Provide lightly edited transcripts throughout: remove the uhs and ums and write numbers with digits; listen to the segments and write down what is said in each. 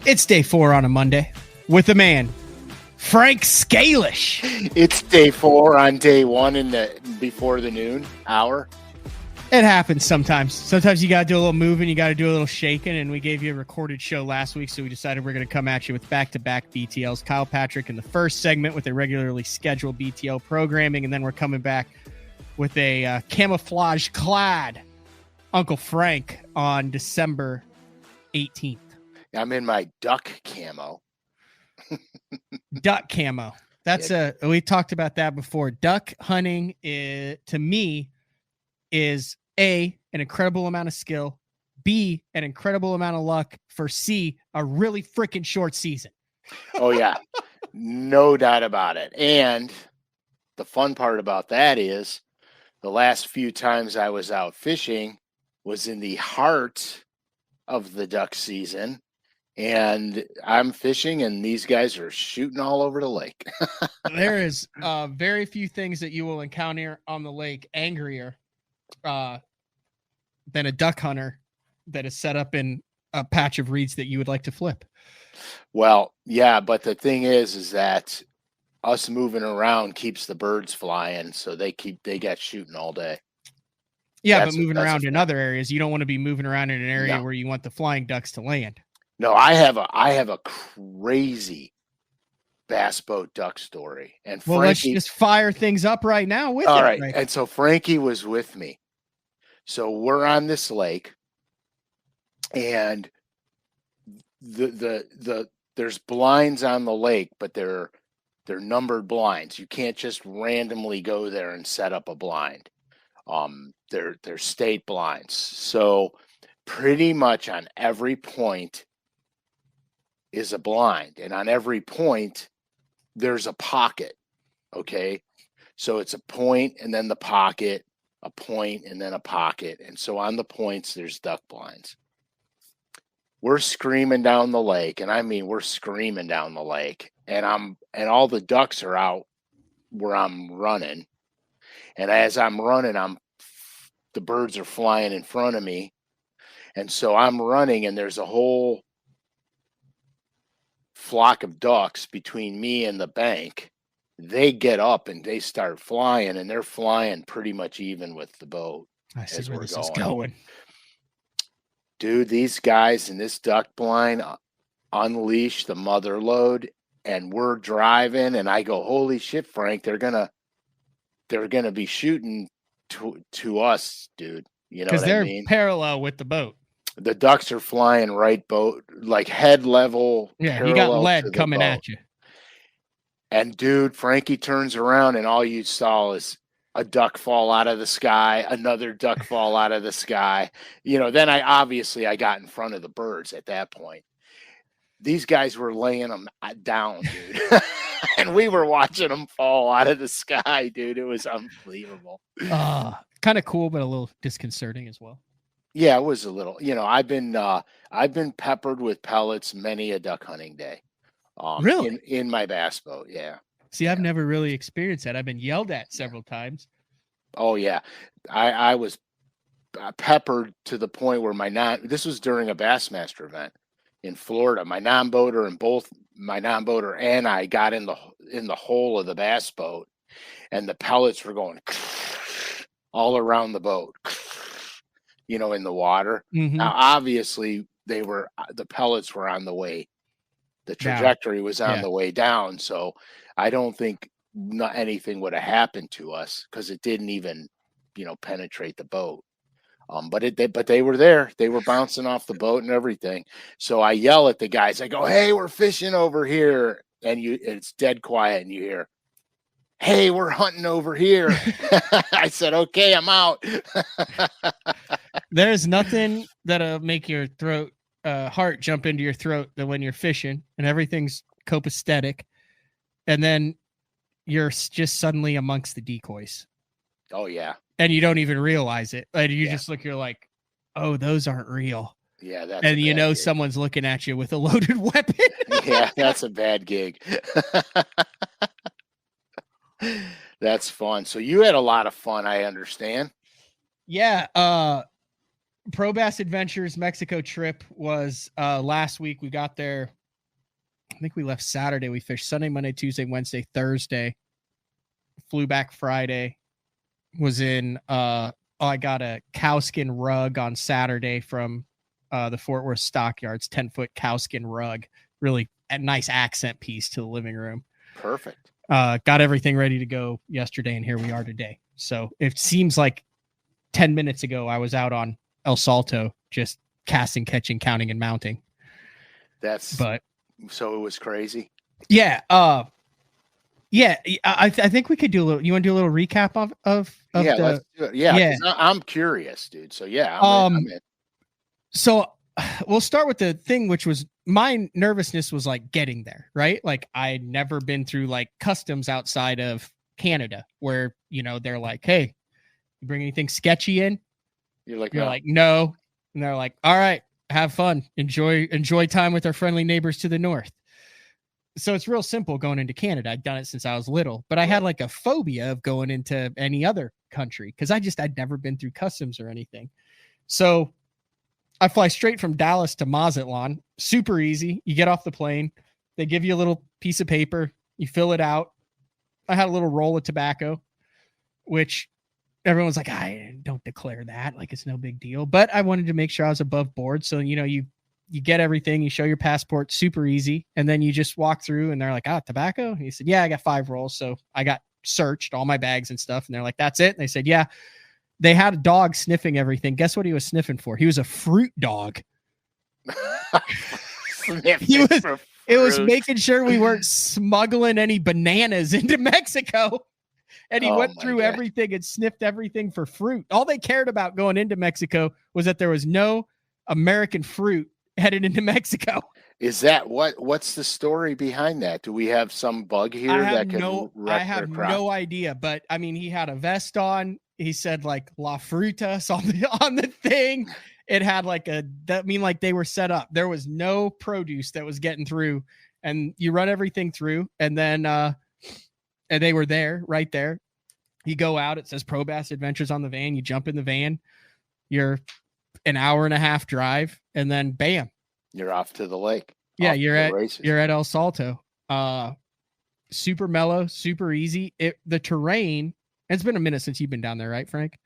It's day 4 on a Monday with the man, Frank SCALISH. It's day 4 on day 1 before the noon hour. It happens sometimes. Sometimes you got to do a little moving, you got to do a little shaking, and we gave you a recorded show last week, so we decided we're going to come at you with back-to-back BTLs. Kyle Patrick in the first segment with a regularly scheduled BTL programming, and then we're coming back with a camouflage-clad Uncle Frank on December 18th. I'm in my duck camo. Duck camo. That's we talked about that before. Duck hunting to me is an incredible amount of skill, B, an incredible amount of luck, for C, a really freaking short season. Oh yeah. No doubt about it. And the fun part about that is the last few times I was out fishing was in the heart of the duck season. And I'm fishing, and these guys are shooting all over the lake. There is very few things that you will encounter on the lake angrier than a duck hunter that is set up in a patch of reeds that you would like to flip. Well, yeah, but the thing is that us moving around keeps the birds flying, so they get shooting all day. Yeah, but moving around in other areas, you don't want to be moving around in an area where you want the flying ducks to land. No, I have a crazy bass boat duck story. And well, Frankie, let's just fire things up right now with all it. Right. Frank. And so Frankie was with me. So we're on this lake, and there's blinds on the lake, but they're numbered blinds. You can't just randomly go there and set up a blind. They're state blinds. So pretty much on every point is a blind, and on every point there's a pocket. Okay, so it's a point and then the pocket, a point and then a pocket, and so on the points there's duck blinds. We're screaming down the lake, and I mean we're screaming down the lake, and all the ducks are out where I'm running, and as I'm running, the birds are flying in front of me, and so I'm running, and there's a whole flock of ducks between me and the bank. They get up and they start flying, and they're flying pretty much even with the boat. I see where this is going. Dude, these guys in this duck blind unleash the mother load, and we're driving, and I go, holy shit, Frank, they're gonna be shooting to us, dude. You know what I mean? Because they're parallel with the boat. The ducks are flying right boat, like head level. Yeah, you got lead coming at you. And dude, Frankie turns around, and all you saw is a duck fall out of the sky, another duck fall out of the sky. You know, then I got in front of the birds at that point. These guys were laying them down, dude. And we were watching them fall out of the sky, dude. It was unbelievable. Kind of cool, but a little disconcerting as well. Yeah, it was a little. You know, I've been peppered with pellets many a duck hunting day. Really? In my bass boat, yeah. See, I've never really experienced that. I've been yelled at several times. Oh yeah, I was peppered to the point where this was during a Bassmaster event in Florida. My non-boater and I got in the hole of the bass boat, and the pellets were going all around the boat. You know, in the water. Mm-hmm. Now, obviously, the pellets were on the way. The trajectory was on the way down. So I don't think anything would have happened to us because it didn't even, penetrate the boat. But they were there. They were bouncing off the boat and everything. So I yell at the guys. I go, "Hey, we're fishing over here," and it's dead quiet, and you hear, "Hey, we're hunting over here." I said, "Okay, I'm out." There's nothing that'll make your heart jump into your throat than when you're fishing and everything's copacetic, and then you're just suddenly amongst the decoys. Oh yeah, and you don't even realize it. And you just look, you're like, "Oh, those aren't real." Yeah, that's and gig. Someone's looking at you with a loaded weapon. Yeah, that's a bad gig. That's fun. So you had a lot of fun, I understand. Yeah. Pro Bass Adventures Mexico trip was last week. We got there. I think we left Saturday. We fished Sunday, Monday, Tuesday, Wednesday, Thursday. Flew back Friday. Was in. I got a cowskin rug on Saturday from the Fort Worth Stockyards. 10-foot cowskin rug. Really a nice accent piece to the living room. Perfect. Got everything ready to go yesterday, and here we are today. So it seems like 10 minutes ago I was out on El Salto, just casting, catching, counting, and mounting. So it was crazy. Yeah. I think we could do a little. You want to do a little recap of yeah, the, let's do it. Yeah. I'm curious, dude. So yeah. I'm in. So we'll start with the thing, which was my nervousness was like getting there, right? Like I'd never been through like customs outside of Canada where, they're like, hey, you bring anything sketchy in? You're like, no. And they're like, all right, have fun. Enjoy time with our friendly neighbors to the north. So it's real simple going into Canada. I'd done it since I was little, but I had like a phobia of going into any other country because I'd never been through customs or anything. So I fly straight from Dallas to Mazatlan. Super easy. You get off the plane. They give you a little piece of paper. You fill it out. I had a little roll of tobacco, which everyone's like, I don't declare that. Like, it's no big deal. But I wanted to make sure I was above board. So, you get everything. You show your passport. Super easy. And then you just walk through and they're like, tobacco? And he said, yeah, I got 5 rolls. So I got searched, all my bags and stuff. And they're like, that's it? And they said, yeah. They had a dog sniffing everything. Guess what he was sniffing for? He was a fruit dog. It was making sure we weren't smuggling any bananas into Mexico. And he went through everything and sniffed everything for fruit. All they cared about going into Mexico was that there was no American fruit headed into Mexico. Is that what's the story behind that? Do we have some bug here that could I have no idea, but I mean, he had a vest on. He said like La Frutas on the thing. It had like like they were set up. There was no produce that was getting through, and you run everything through, and then and they were right there. You go out, it says Pro Bass Adventures on the van. You jump in the van, you're an hour and a half drive, and then bam, you're off to the lake. Yeah, you're at El Salto. Super mellow, super easy. The terrain. It's been a minute since you've been down there, right, Frank?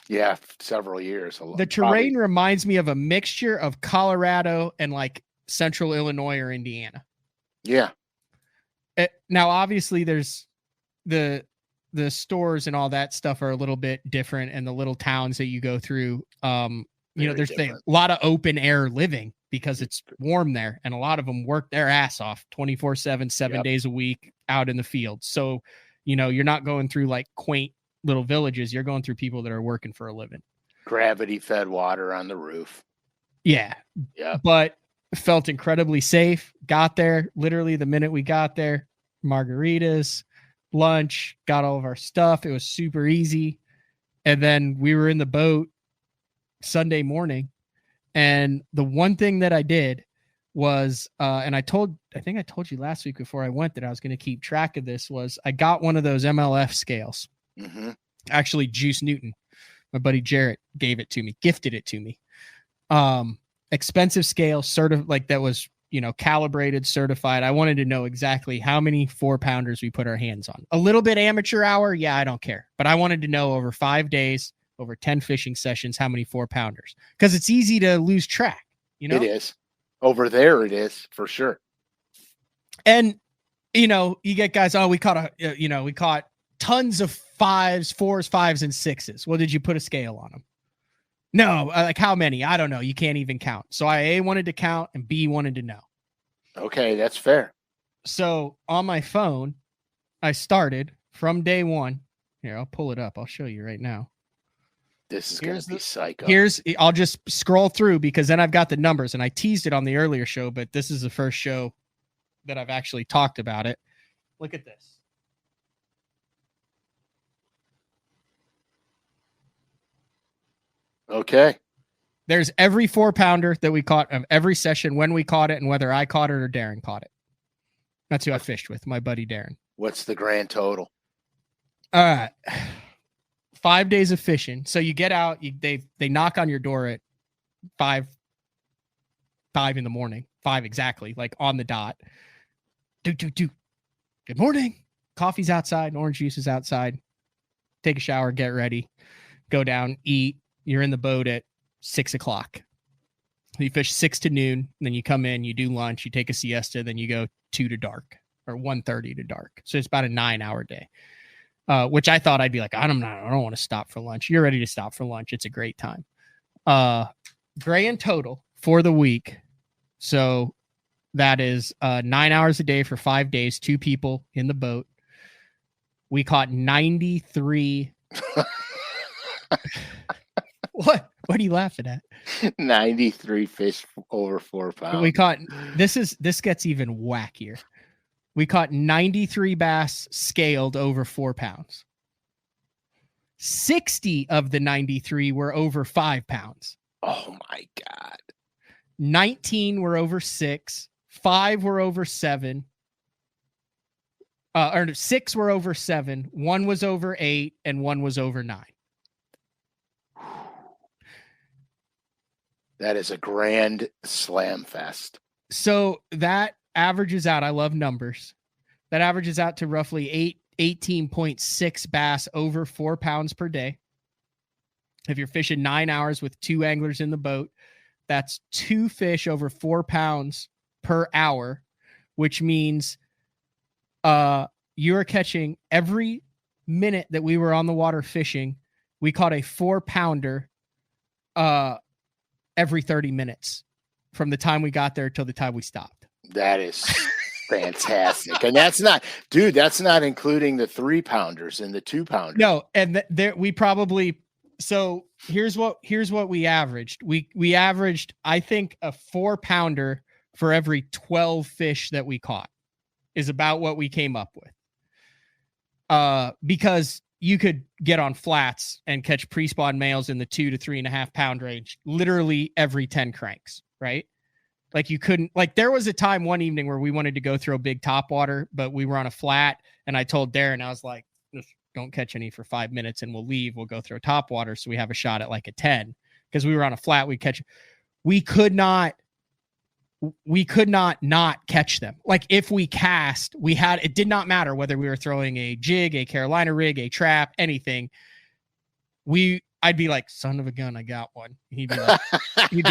Yeah, several years. The terrain reminds me of a mixture of Colorado and like central Illinois or Indiana. Yeah. Now, obviously, there's the stores and all that stuff are a little bit different, and the little towns that you go through. There's a lot of open air living because it's warm there, and a lot of them work their ass off 24/7, 7 days a week out in the field. So, you're not going through like quaint little villages. You're going through people that are working for a living. Gravity fed water on the roof. Yeah. Yeah. But felt incredibly safe. Got there literally the minute we got there. Margaritas, lunch, got all of our stuff. It was super easy. And then we were in the boat Sunday morning. And the one thing that I did was, and I think I told you last week before I went that I was going to keep track of this, was I got one of those MLF scales. Mm-hmm. Actually, Juice Newton, my buddy Jarrett, gifted it to me. Expensive scale, that was, calibrated, certified. I wanted to know exactly how many 4-pounders we put our hands on. A little bit amateur hour. Yeah, I don't care. But I wanted to know over 5 days, over 10 fishing sessions, how many 4-pounders, because it's easy to lose track. It is. Over there, it is for sure. And, you get guys, we caught tons of 5s, 4s, 5s, and 6s. Well, did you put a scale on them? No. Like how many? I don't know. You can't even count. So I A, wanted to count, and B, wanted to know. Okay, that's fair. So on my phone, I started from day one. Here, I'll pull it up. I'll show you right now. This is going to be psycho. I'll just scroll through because then I've got the numbers, and I teased it on the earlier show, but this is the first show that I've actually talked about it. Look at this. Okay. There's every 4-pounder that we caught of every session, when we caught it, and whether I caught it or Darren caught it. That's who I fished with, my buddy Darren. What's the grand total? 5 days of fishing. So you get out, they knock on your door at 5 in the morning, 5 exactly, like on the dot. Good morning. Coffee's outside, orange juice is outside. Take a shower, get ready, go down, eat. You're in the boat at 6 o'clock. You fish 6 to noon, then you come in, you do lunch, you take a siesta, then you go 2 to dark or 1:30 to dark. So it's about a 9-hour day, which I thought I'd be like, I don't want to stop for lunch. You're ready to stop for lunch. It's a great time. Grand total for the week. So that is 9 hours a day for 5 days, 2 people in the boat. We caught 93. What are you laughing at? 93 fish over 4 pounds. We caught, this gets even wackier. We caught 93 bass scaled over 4 pounds. 60 of the 93 were over 5 pounds. Oh my God. 19 were over 6. 5 were over 7. Or 6 were over 7. 1 was over 8, and 1 was over 9. That is a grand slam fest. So that averages out. I love numbers. That averages out to roughly 18.6 bass over 4 pounds per day. If you're fishing 9 hours with 2 anglers in the boat, that's 2 fish over 4 pounds per hour, which means you're catching every minute that we were on the water fishing. We caught a 4-pounder every 30 minutes from the time we got there till the time we stopped. That is fantastic. And that's not including the 3-pounders and the 2-pounders. No, and there we probably, so here's what we averaged. We averaged, I think, a 4-pounder for every 12 fish that we caught is about what we came up with. Because you could get on flats and catch pre-spawn males in the 2 to 3.5 pound range, literally every 10 cranks, right? Like you couldn't, like there was a time one evening where we wanted to go throw big topwater, but we were on a flat and I told Darren, I was like, just don't catch any for 5 minutes and we'll leave. We'll go throw topwater. So we have a shot at like a 10 because we were on a flat. We could not catch them. Like if we cast, it did not matter whether we were throwing a jig, a Carolina rig, a trap, anything. I'd be like, son of a gun, I got one. He'd be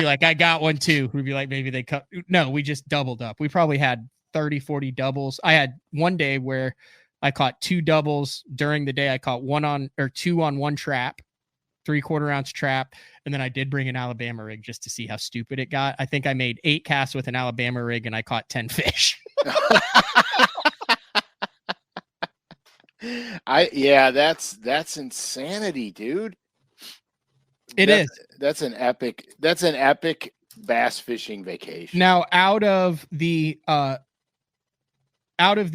like, I got one too. We'd be like, maybe they cut. No, we just doubled up. We probably had 30, 40 doubles. I had one day where I caught 2 doubles during the day. I caught 2 on one trap, 3/4 ounce trap. And then I did bring an Alabama rig just to see how stupid it got. I think I made 8 casts with an Alabama rig and I caught 10 fish. That's insanity, dude. That's an epic bass fishing vacation. Now, out of the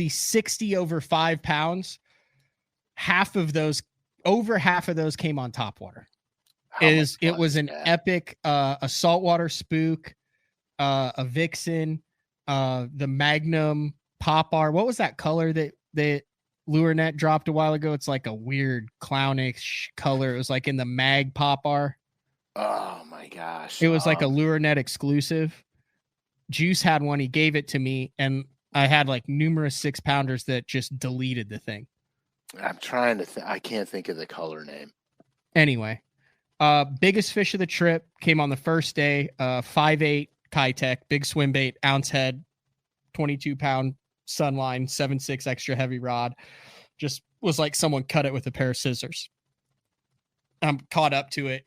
60 over 5 pounds, over half of those came on topwater. It was an epic a saltwater spook, a vixen, the Magnum popar. What was that color that Lure Net dropped a while ago? It's like a weird clownish color. It was like in the mag popar. Oh my gosh. It was like a Lure Net exclusive. Juice had one. He gave it to me, and I had like numerous 6-pounders that just deleted the thing. I'm trying to I can't think of the color name. Anyway, biggest fish of the trip came on the first day. 5.8 Kitech, big swim bait, ounce head, 22-pound Sunline, 7.6 extra heavy rod. Just was like someone cut it with a pair of scissors. I'm caught up to it,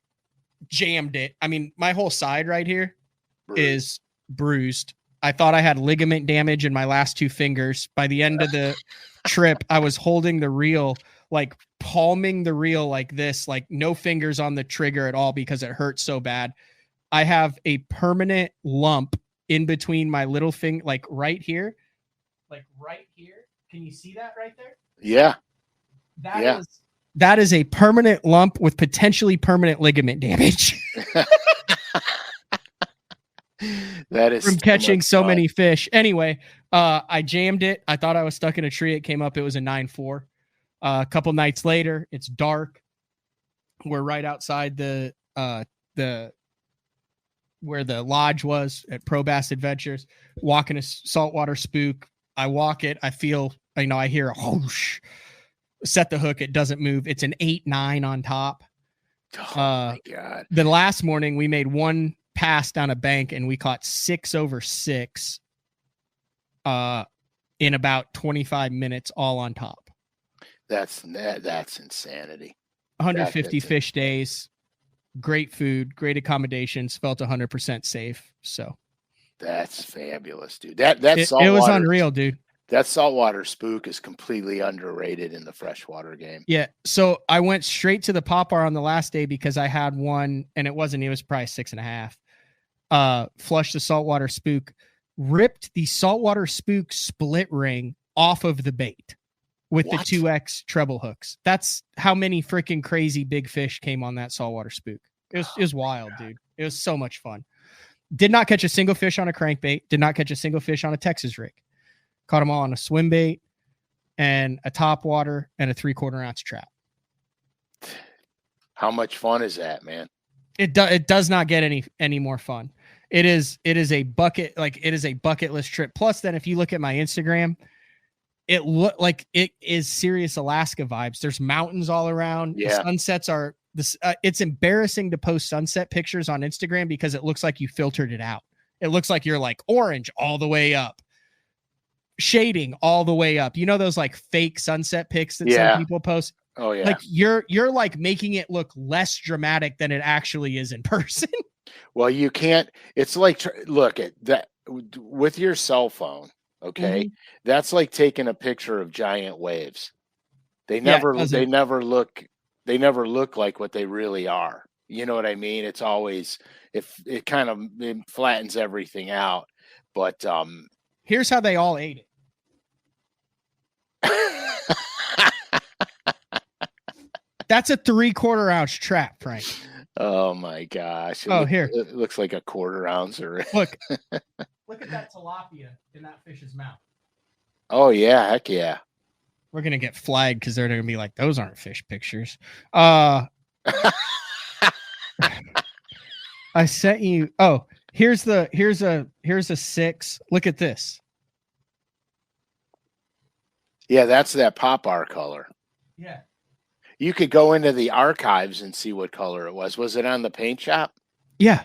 jammed it. I mean, my whole side right here is bruised. I thought I had ligament damage in my last 2 fingers. By the end of the trip, I was holding the reel, like palming the reel like this, like no fingers on the trigger at all because it hurt so bad. I have a permanent lump in between my little finger, like right here. Like right here. Can you see that right there? Yeah. That is a permanent lump with potentially permanent ligament damage. That is from catching so many fish. Anyway, I jammed it. I thought I was stuck in a tree. It came up. It was a 9.4. A couple nights later, it's dark. We're right outside the where the lodge was at Pro Bass Adventures, walking a saltwater spook. I walk it. I feel, I hear a whoosh, set the hook. It doesn't move. It's an 8-9 on top. Oh my God. The last morning we made one pass down a bank and we caught 6 over 6 in about 25 minutes, all on top. That's insanity. 150 fish days, great food, great accommodations, felt 100% safe. So that's fabulous, dude. it was unreal, dude. That saltwater spook is completely underrated in the freshwater game. Yeah. So I went straight to the pop bar on the last day because I had one and it was probably 6.5. Flushed the saltwater spook, ripped the saltwater spook split ring off of the bait with the 2X treble hooks. That's how many freaking crazy big fish came on that saltwater spook. It was wild, dude. It was so much fun. Did not catch a single fish on a crankbait. Did not catch a single fish on a Texas rig. Caught them all on a swim bait and a top water and a 3/4 ounce trap. How much fun is that, man? It does not get any more fun. It is a bucket list trip. Plus, then if you look at my Instagram, it look like it is serious Alaska vibes. There's mountains all around. Yeah. The sunsets are this. It's embarrassing to post sunset pictures on Instagram because it looks like you filtered it out. It looks like you're like orange all the way up, shading all the way up. You know those like fake sunset pics that some people post? Oh yeah. Like you're like making it look less dramatic than it actually is in person. Well, you can't. It's like, look at that with your cell phone. Okay. Mm-hmm. That's like taking a picture of giant waves. They never look like what they really are. You know what I mean? It's always, if it kind of flattens everything out, but, here's how they all ate it. That's a 3/4 ounce trap, Frank. Oh my gosh. Here. It looks like a 1/4 ounce or look at that tilapia in that fish's mouth. Oh yeah, heck yeah. We're gonna get flagged because they're gonna be like, those aren't fish pictures. I sent you. Oh, here's a 6. Look at this. Yeah, that's that pop R color. Yeah. You could go into the archives and see what color it was. Was it on the paint shop? Yeah.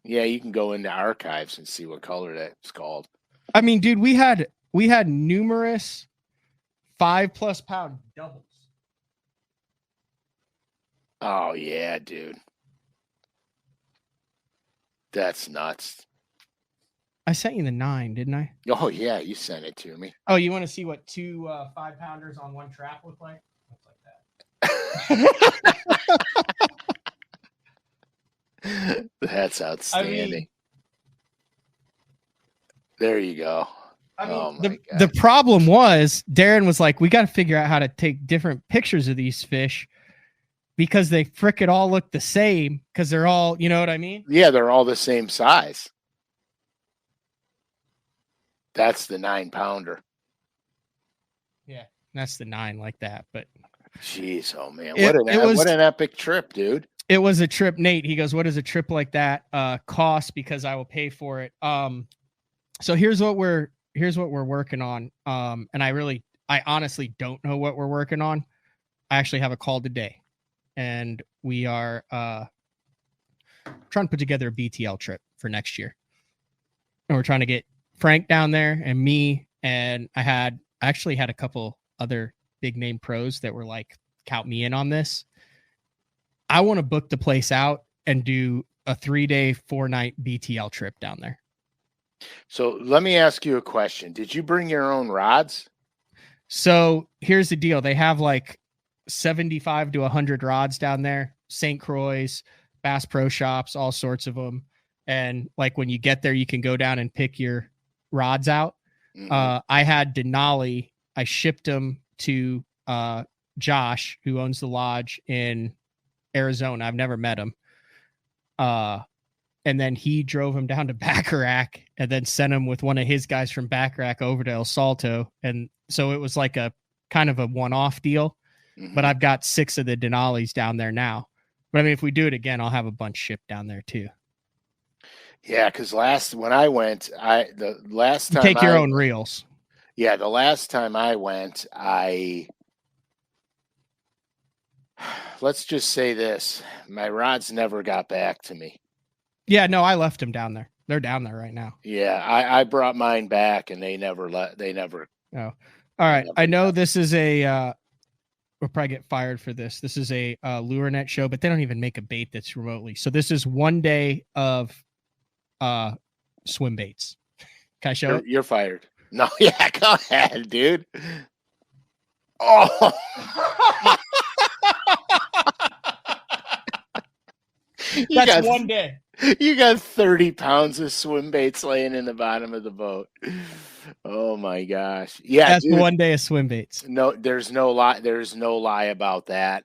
Yeah, you can go into archives and see what color that's called. I mean, dude, we had numerous 5+ pound doubles. Oh yeah, dude. That's nuts. I sent you the 9, didn't I? Oh yeah, you sent it to me. Oh, you want to see what 2 5-pounders on one trap look like? Looks like that. That's outstanding. There you go. The problem was Darren was like, we got to figure out how to take different pictures of these fish because they frickin' all look the same because they're all, you know what I mean? Yeah, they're all the same size. That's the 9-pounder. Yeah, that's the 9 like that. But jeez, oh man, what an epic trip, dude. It was a trip. Nate, he goes, what does a trip like that cost? Because I will pay for it. So here's what we're working on. And I honestly don't know what we're working on. I actually have a call today, and we are trying to put together a BTL trip for next year. And we're trying to get Frank down there and me, and I actually had a couple other big name pros that were like, count me in on this. I want to book the place out and do a 3-day, 4-night BTL trip down there. So let me ask you a question. Did you bring your own rods? So here's the deal. They have like 75 to 100 rods down there, St. Croix, Bass Pro Shops, all sorts of them. And like when you get there, you can go down and pick your rods out. Mm-hmm. I had Denali. I shipped them to Josh, who owns the lodge in Arizona. I've never met him. And then he drove him down to Bacharach and then sent him with one of his guys from Bacharach over to El Salto. And so it was like a kind of a one-off deal. Mm-hmm. But I've got 6 of the Denalis down there now. But I mean, if we do it again, I'll have a bunch shipped down there too. Yeah, because when I went, the last You time take your I own reels. yeah, the last time I went, let's just say this, my rods never got back to me. Yeah, no, I left them down there. They're down there right now. Yeah, I brought mine back and they never Oh, all right. never I know got. this is a. We'll probably get fired for this. This is a lure net show, but they don't even make a bait that's remotely. So this is one day of swim baits. Can I show it? You're fired. No, yeah, go ahead, dude. Oh, you That's got one day. you got 30 pounds of swim baits laying in the bottom of the boat. Oh my gosh. Yeah, That's dude. one day of swim baits. No, there's no lie about that.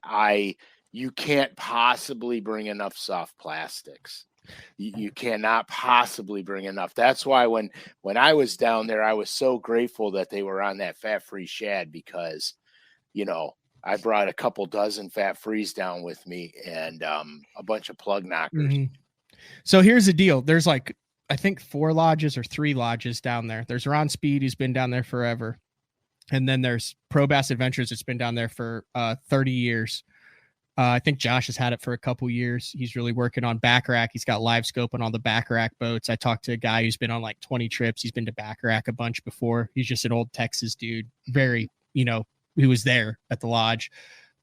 You can't possibly bring enough soft plastics. You cannot possibly bring enough. That's why when I was down there, I was so grateful that they were on that fat-free shad because, I brought a couple dozen fat-frees down with me and a bunch of plug knockers. Mm-hmm. So here's the deal. There's like, I think 4 lodges or 3 lodges down there. There's Ron Speed, who's been down there forever. And then there's Pro Bass Adventures, that's been down there for 30 years. I think Josh has had it for a couple years. He's really working on back rack. He's got live scope on all the back rack boats. I talked to a guy who's been on like 20 trips. He's been to back rack a bunch before. He's just an old Texas dude. Very, he was there at the lodge.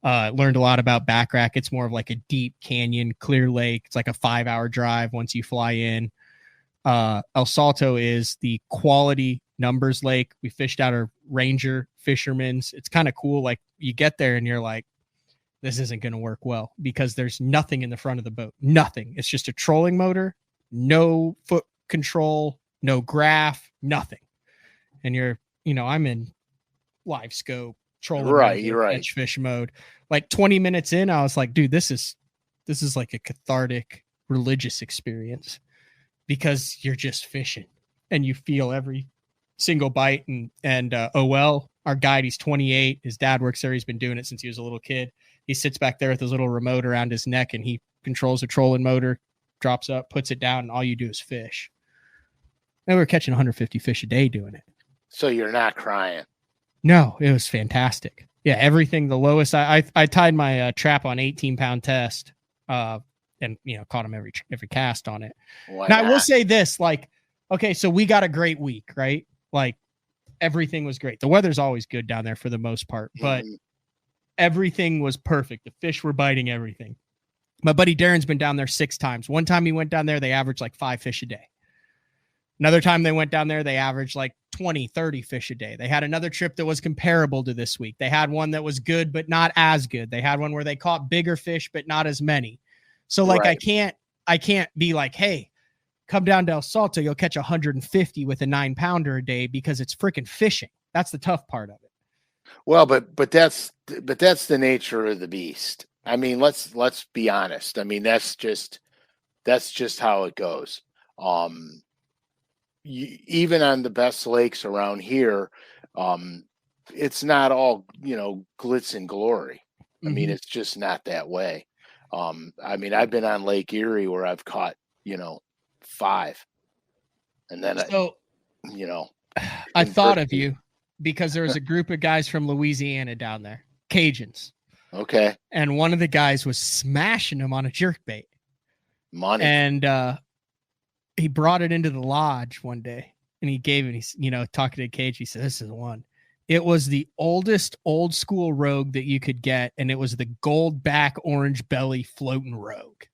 Learned a lot about back rack. It's more of like a deep canyon, clear lake. It's like a 5-hour drive once you fly in. El Salto is the quality numbers lake. We fished out our Ranger fishermen's. It's kind of cool. Like you get there and you're like, this isn't going to work well because there's nothing in the front of the boat. Nothing. It's just a trolling motor, no foot control, no graph, nothing. And I'm in live scope, trolling Right, you're right. catch fish mode. Like 20 minutes in, I was like, dude, this is like a cathartic religious experience because you're just fishing and you feel every single bite. And our guide, he's 28. His dad works there. He's been doing it since he was a little kid. He sits back there with his little remote around his neck and he controls a trolling motor, drops up, puts it down, and all you do is fish. And we were catching 150 fish a day doing it. So you're not crying. No, it was fantastic. Yeah, everything. The lowest I tied my trap on 18-pound test, and caught him every cast on it. Why now not? I will say this, like, okay, so we got a great week, right? Like everything was great. The weather's always good down there for the most part, but everything was perfect. The fish were biting everything. My buddy Darren's been down there 6 times. One time he went down there, they averaged like 5 fish a day. Another time they went down there, they averaged like 20, 30 fish a day. They had another trip that was comparable to this week. They had one that was good, but not as good. They had one where they caught bigger fish, but not as many. So like, right. I can't be like, hey, come down to El Salto, you'll catch 150 with a 9-pounder a day because it's freaking fishing. That's the tough part of it. Well, but that's the nature of the beast. I mean, let's be honest. I mean, that's just how it goes. Even on the best lakes around here, it's not all, glitz and glory. I mean, it's just not that way. I mean, I've been on Lake Erie where I've caught, 5. And then, I thought of you because there was a group of guys from Louisiana down there, Cajuns. Okay. And one of the guys was smashing them on a jerkbait. Money. And he brought it into the lodge one day and he gave it, he's, talking to Cage. He said, this is the one. It was the oldest old school rogue that you could get. And it was the gold back, orange belly floating rogue.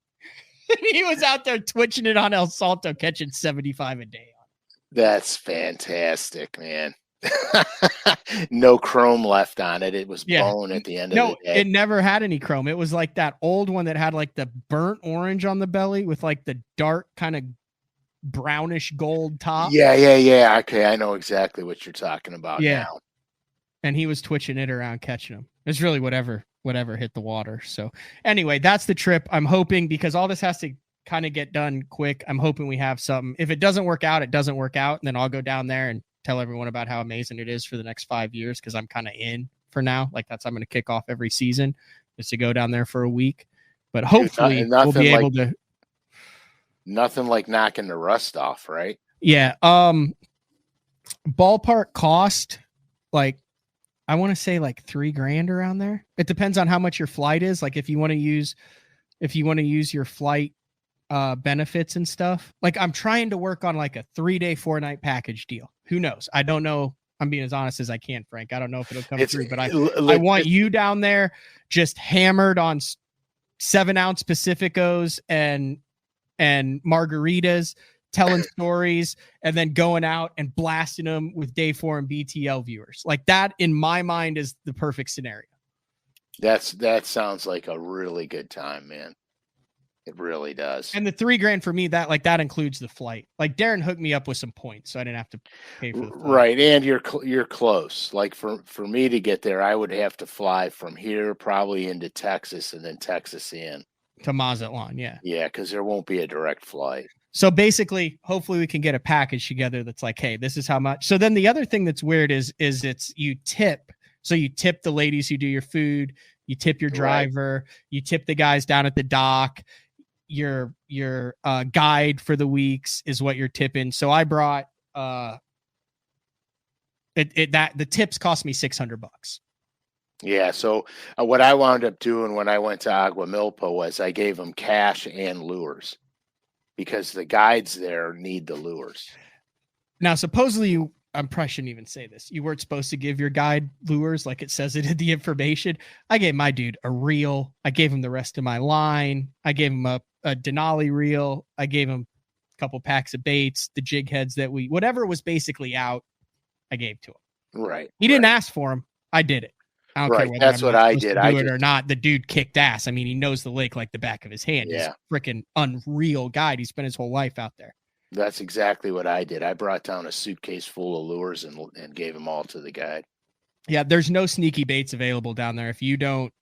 He was out there twitching it on El Salto, catching 75 a day. That's fantastic, man. No chrome left on it. It was bone at the end of the day. No, it never had any chrome. It was like that old one that had like the burnt orange on the belly with like the dark kind of brownish gold top. Yeah. Okay, I know exactly what you're talking about now. And he was twitching it around, catching them. It's really whatever hit the water. So anyway, that's the trip. I'm hoping, because all this has to kind of get done quick, I'm hoping we have something. If it doesn't work out, it doesn't work out. And then I'll go down there and tell everyone about how amazing it is for the next 5 years, because I'm kind of in for now. Like I'm going to kick off every season is to go down there for a week. But hopefully we'll be able to. Nothing like knocking the rust off, right? Yeah. Ballpark cost, like, I want to say like $3,000 around there. It depends on how much your flight is. Like if you want to use your flight benefits and stuff. Like I'm trying to work on like a 3-day, 4-night package deal. Who knows? I don't know. I'm being as honest as I can, Frank. I don't know if it'll come through, but I want you down there just hammered on 7-ounce Pacificos and margaritas, telling stories, and then going out and blasting them with Day 4 and BTL viewers. Like that, in my mind, is the perfect scenario. That sounds like a really good time, man. It really does. And the $3,000 for me, that includes the flight. Like Darren hooked me up with some points, so I didn't have to pay for the flight. Right, and you're close. Like for me to get there, I would have to fly from here probably into Texas and then Texas in to Mazatlan. Yeah, because there won't be a direct flight. So basically, hopefully we can get a package together that's like, hey, this is how much. So then the other thing that's weird is it's you tip. So you tip the ladies who do your food, you tip your driver, you tip the guys down at the dock. Your guide for the weeks is what you're tipping. So I brought the tips cost me $600. Yeah. So what I wound up doing when I went to Aguamilpa was I gave them cash and lures, because the guides there need the lures. Now, supposedly I probably shouldn't even say this. You weren't supposed to give your guide lures like it says it in the information. I gave my dude a reel. I gave him the rest of my line. I gave him a Denali reel. I gave him a couple packs of baits, the jig heads that whatever was basically out, I gave to him. Right. He didn't ask for them. I did it. I don't care whether that's what I did. I did it or not. The dude kicked ass. I mean, he knows the lake like the back of his hand. Yeah. He's a freaking unreal guide. He spent his whole life out there. That's exactly what I did. I brought down a suitcase full of lures and gave them all to the guide. Yeah, there's no sneaky baits available down there. If you don't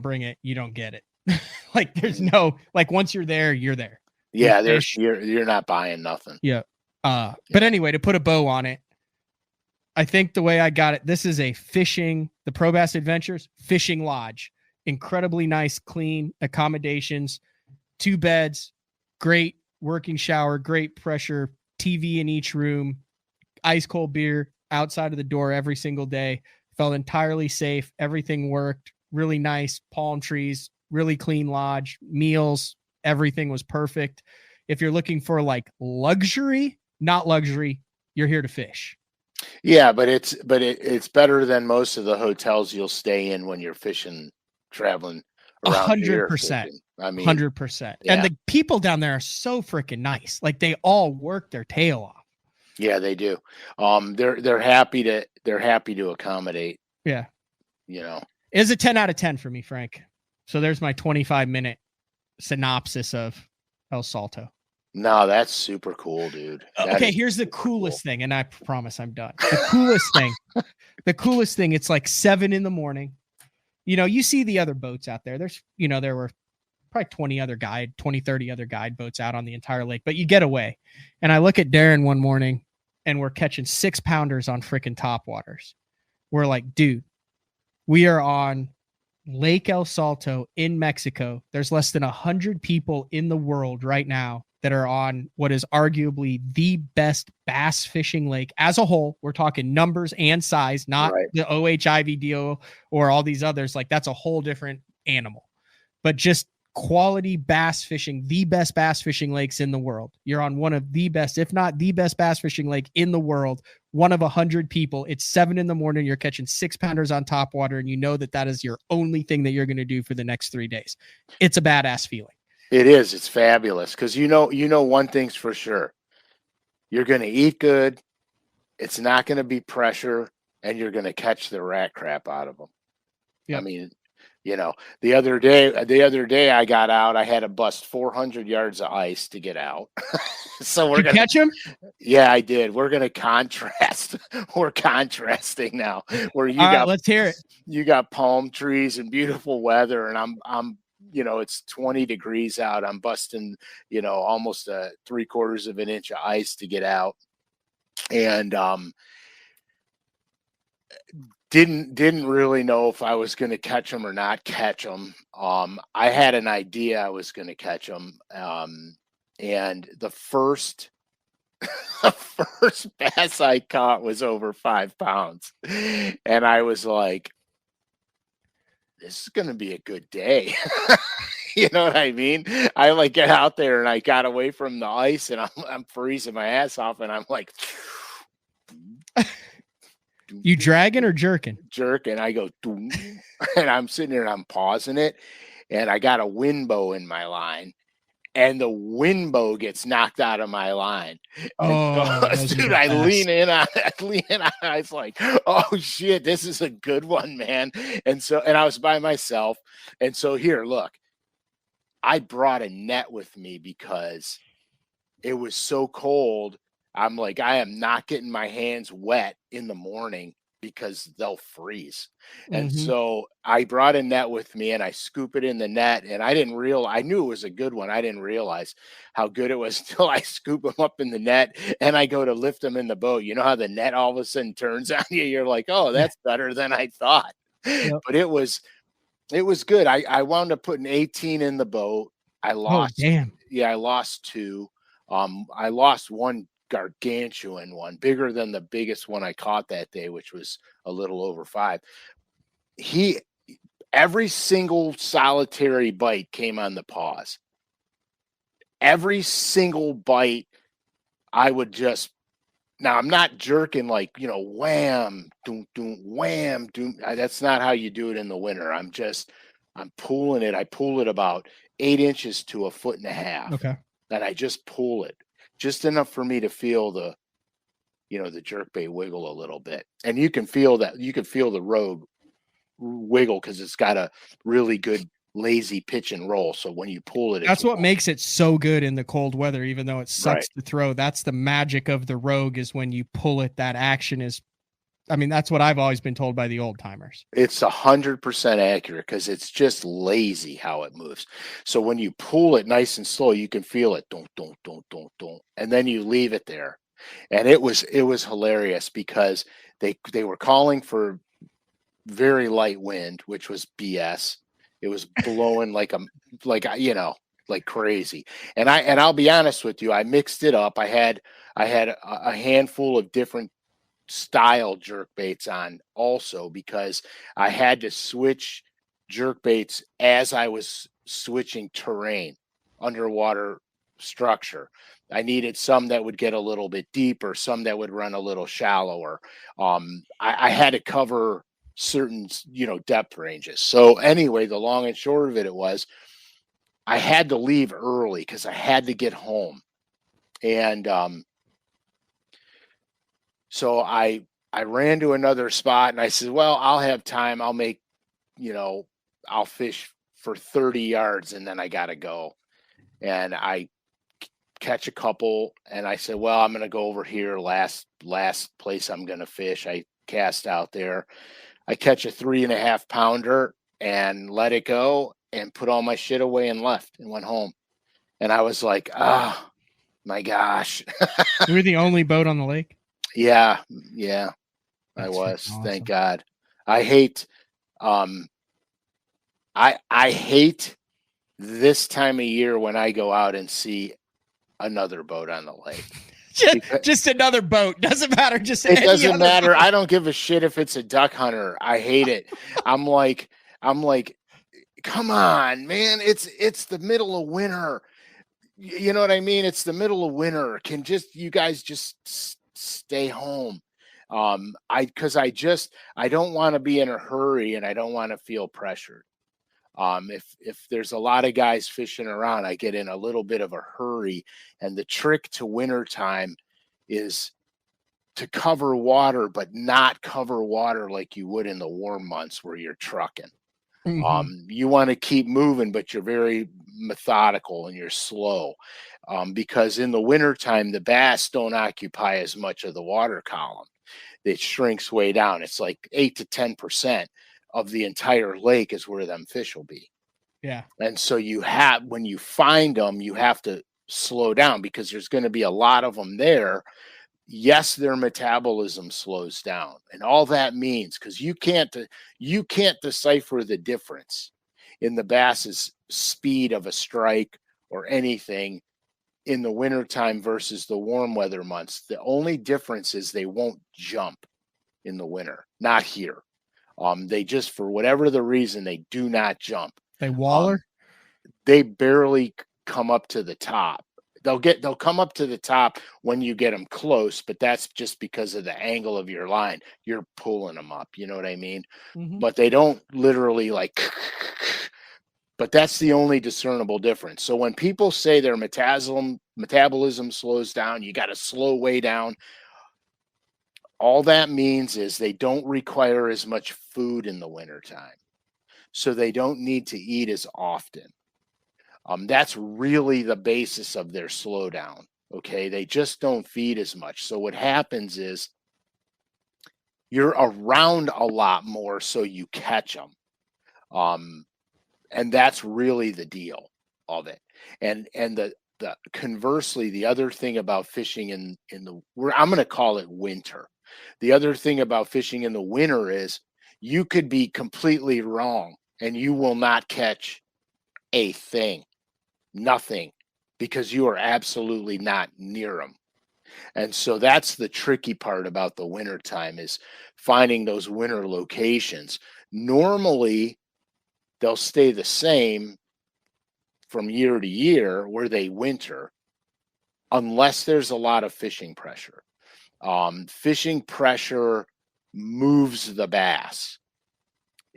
bring it, you don't get it. Like there's no, like once you're there, you're there. Yeah, you're not buying nothing. Yeah. But anyway, to put a bow on it, I think the way I got it, this is the Pro Bass Adventures fishing lodge. Incredibly nice, clean accommodations, 2 beds, great working shower, great pressure, TV in each room, ice cold beer outside of the door every single day. Felt entirely safe. Everything worked. Really nice palm trees, really clean lodge, meals, everything was perfect. If you're looking for like luxury, not luxury, you're here to fish. Yeah, but it's better than most of the hotels you'll stay in when you're fishing, traveling around 100%. I mean, 100%. Yeah. And the people down there are so freaking nice. Like they all work their tail off. Yeah, they do. They're happy to accommodate. Yeah. You know, it's a 10 out of 10 for me, Frank. So there's my 25-minute synopsis of El Salto. No, that's super cool, dude. Okay, here's the coolest thing, and I promise I'm done. The coolest thing, it's like 7 a.m. You know, you see the other boats out there. There were probably 20, 30 other guide boats out on the entire lake, but you get away. And I look at Darren one morning, and we're catching 6-pounders on freaking topwaters. We're like, dude, we are on Lake El Salto in Mexico. There's less than 100 people in the world right now that are on what is arguably the best bass fishing lake as a whole. We're talking numbers and size, not the OHIV deal or all these others. Like that's a whole different animal, but just quality bass fishing, the best bass fishing lakes in the world. You're on one of the best, if not the best bass fishing lake in the world. One of 100 people. It's 7 a.m. You're catching 6-pounders on topwater, and you know that is your only thing that you're going to do for the next 3 days. It's a badass feeling. It is. It's fabulous because you know one thing's for sure. You're going to eat good. It's not going to be pressure, and you're going to catch the rat crap out of them. Yep. I mean, you know, the other day I got out. I had to bust 400 yards of ice to get out. So we're going to catch them. Yeah, I did. We're going to contrast. We're contrasting now. Where let's hear it. You got palm trees and beautiful weather, and I'm. You know, it's 20 degrees out. I'm busting, you know, almost 3/4 of an inch of ice to get out. And didn't really know if I was going to catch them or not catch them. I had an idea I was going to catch them. And the first the first bass I caught was over 5 pounds. And I was like, this is going to be a good day. You know what I mean? I like get out there and I got away from the ice and I'm freezing my ass off and I'm like, you dragging or jerking? Jerking. I go, doom, and I'm sitting there and I'm pausing it. And I got a wind bow in my line. And the wind bow gets knocked out of my line. Oh, so, dude, I lean in on it. I was like, oh shit, this is a good one, man. And I was by myself. And so here, look, I brought a net with me because it was so cold. I'm like, I am not getting my hands wet in the morning because they'll freeze. And so I brought a net with me and I scoop it in the net. And I knew it was a good one. I didn't realize how good it was until I scoop them up in the net and I go to lift them in the boat. You know how the net all of a sudden turns on you? You're like, oh, that's better than I thought. Yep. But it was good. I wound up putting 18 in the boat. I lost. Oh, damn. Yeah, I lost 2. I lost one gargantuan one, bigger than the biggest one I caught that day, which was a little over 5. Every single solitary bite came on the pause. Every single bite, I would just, now I'm not jerking like, wham, doom, doom, wham, doom. That's not how you do it in the winter. I'm pulling it. I pull it about 8 inches to 1.5 foot. Okay. And I just pull it. Just enough for me to feel the jerkbait wiggle a little bit. And you can feel the rogue wiggle because it's got a really good lazy pitch and roll. So when you pull it, that's what makes it so good in the cold weather, even though it sucks to throw. That's the magic of the rogue, is when you pull it, that action is, that's what I've always been told by the old timers. It's 100% accurate because it's just lazy how it moves. So when you pull it nice and slow, you can feel it, don't, and then you leave it there. And it was hilarious because they were calling for very light wind, which was BS. It was blowing like crazy. And I'll be honest with you, I mixed it up. I had a handful of different style jerk baits on also because I had to switch jerk baits as I was switching terrain, underwater structure. I needed some that would get a little bit deeper, some that would run a little shallower. I had to cover certain depth ranges. So anyway, the long and short of it was I had to leave early because I had to get home. And so I ran to another spot and I said, well, I'll have time. I'll make, I'll fish for 30 yards and then I got to go. And I catch a couple and I said, well, I'm going to go over here. Last place I'm going to fish. I cast out there. I catch a 3.5 pounder and let it go and put all my shit away and left and went home. And I was like, oh my gosh. You were the only boat on the lake? Yeah. I was. Awesome. Thank God. I hate I hate this time of year when I go out and see another boat on the lake. Just another boat. Doesn't matter. It doesn't matter. Boat. I don't give a shit if it's a duck hunter. I hate it. I'm like, come on, man. It's the middle of winter. You know what I mean? It's the middle of winter. You guys just stay home. I don't want to be in a hurry and I don't want to feel pressured. If there's a lot of guys fishing around, I get in a little bit of a hurry. And the trick to wintertime is to cover water, but not cover water like you would in the warm months where you're trucking. You want to keep moving, but you're very methodical and you're slow. Because in the wintertime, the bass don't occupy as much of the water column. It shrinks way down. It's like 8 to 10% of the entire lake is where them fish will be. Yeah. And so when you find them, you have to slow down because there's going to be a lot of them there. yes, their metabolism slows down, and all that means, because you can't decipher the difference in the bass's speed of a strike or anything in the wintertime versus the warm weather months. The only difference is they won't jump in the winter. Not here. They just, for whatever the reason, they do not jump. They waller? They barely come up to the top. They'll come up to the top when you get them close, but that's just because of the angle of your line. You're pulling them up, you know what I mean? Mm-hmm. But they don't literally like but that's the only discernible difference. So when people say their metabolism slows down, you got to slow way down. All that means is they don't require as much food in the wintertime. So they don't need to eat as often. That's really the basis of their slowdown. Okay. They just don't feed as much. So what happens is you're around a lot more so you catch them. And that's really the deal of it. And the conversely, the other thing about fishing in the, I'm going to call it winter. The other thing about fishing in the winter is you could be completely wrong and you will not catch a thing, nothing, because you are absolutely not near them. And so that's the tricky part about the wintertime, is finding those winter locations. Normally, they'll stay the same from year to year where they winter, unless there's a lot of fishing pressure. Fishing pressure moves the bass.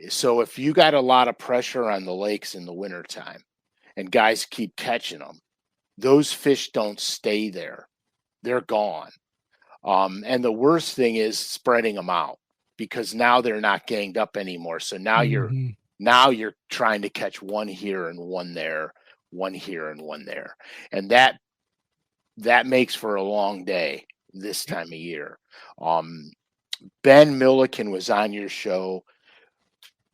So if you got a lot of pressure on the lakes in the wintertime and guys keep catching them, those fish don't stay there. They're gone. And the worst thing is spreading them out, because now they're not ganged up anymore. So now you're trying to catch one here and one there, one here and one there. And that makes for a long day this time of year. Ben Milliken was on your show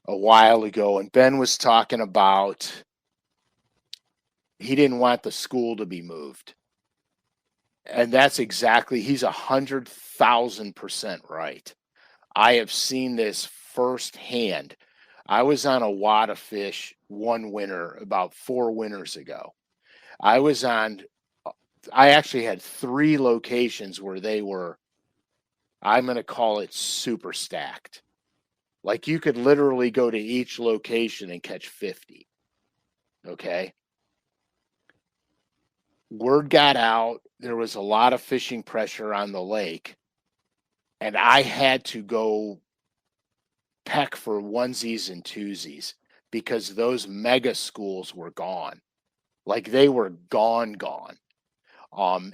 a while ago, and Ben was talking about he didn't want the school to be moved. And that's exactly, he's 100,000% right. I have seen this firsthand. I was on a wad of fish one winter about 4 winters ago. I actually had 3 locations where they were, I'm going to call it super stacked. Like you could literally go to each location and catch 50. Okay. Word got out. There was a lot of fishing pressure on the lake, and I had to go peck for onesies and twosies because those mega schools were gone. Like they were gone.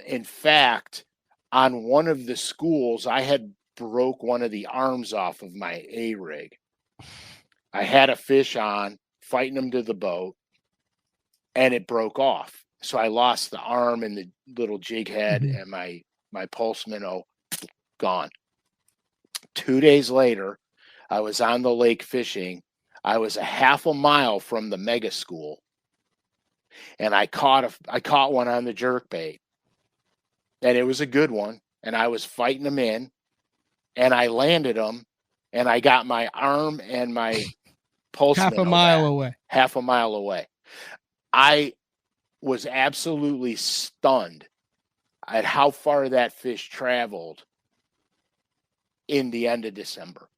In fact, on one of the schools, I had broke one of the arms off of my A-rig. I had a fish on, fighting him to the boat, and it broke off. So I lost the arm and the little jig head, and my pulse minnow gone. 2 days later, I was on the lake fishing. I was a half a mile from the mega school, and I caught one on the jerkbait, and it was a good one. And I was fighting him in, and I landed him, and I got my arm and my pulse half a mile away. Half a mile away. I was absolutely stunned at how far that fish traveled in the end of December.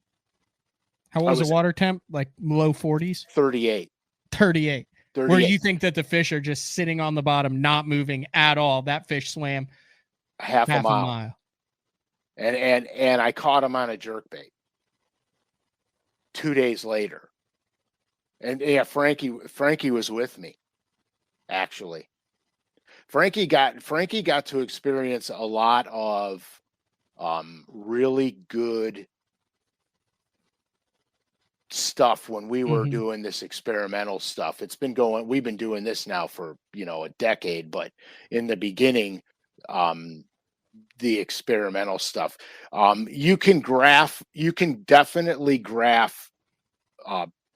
How was the water temp? Like low 40s? 38. 38. Where you think that the fish are just sitting on the bottom, not moving at all. That fish swam half a mile. And I caught him on a jerkbait 2 days later. And yeah, Frankie was with me, actually. Frankie got to experience a lot of really good stuff when we were doing this experimental stuff. We've been doing this now for, a decade, but in the beginning, the experimental stuff, you can definitely graph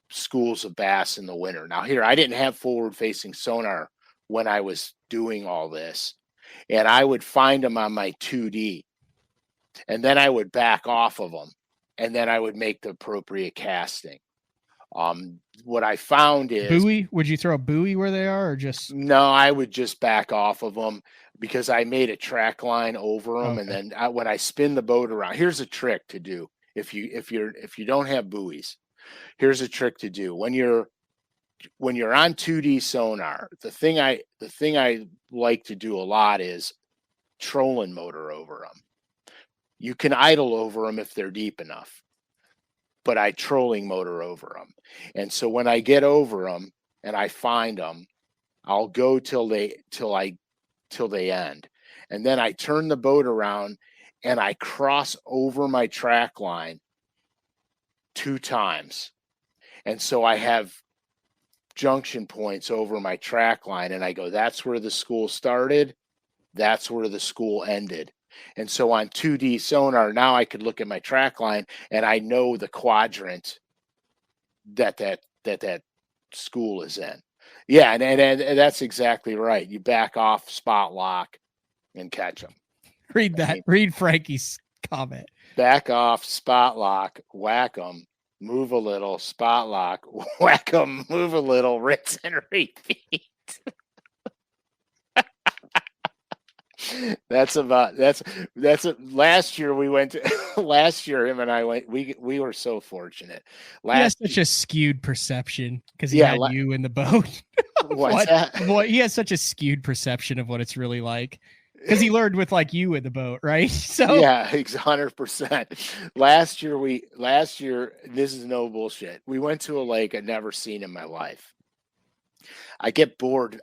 schools of bass in the winter. Now here, I didn't have forward facing sonar when I was doing all this, and I would find them on my 2D. and then I would back off of them, and then I would make the appropriate casting. What I found is buoy. Would you throw a buoy where they are, or just no, I would just back off of them because I made a track line over them, and okay? then when I spin the boat around, here's a trick to do if you don't have buoys. Here's a trick to do when you're on 2D sonar. The thing I like to do a lot is trolling motor over them. You can idle over them if they're deep enough, but I trolling motor over them. And so when I get over them and I find them, I'll go till they end. And then I turn the boat around and I cross over my track line 2 times. And so I have junction points over my track line, and I go, that's where the school started, that's where the school ended. And so on 2D sonar, now I could look at my track line and I know the quadrant that school is in. Yeah, and that's exactly right. You back off, spot lock, and catch them. Read that. Read Frankie's comment. Back off, spot lock, whack them, move a little, spot lock, whack them, move a little, rinse and repeat. That's last year we went to last year him and I went we were so fortunate. He has such a skewed perception because he Yeah, had you in the boat. What's that? What he has such a skewed perception of what it's really like because he learned with like you in the boat, right? So yeah, 100%. Last year, this is no bullshit. We went to a lake I'd never seen in my life. I get bored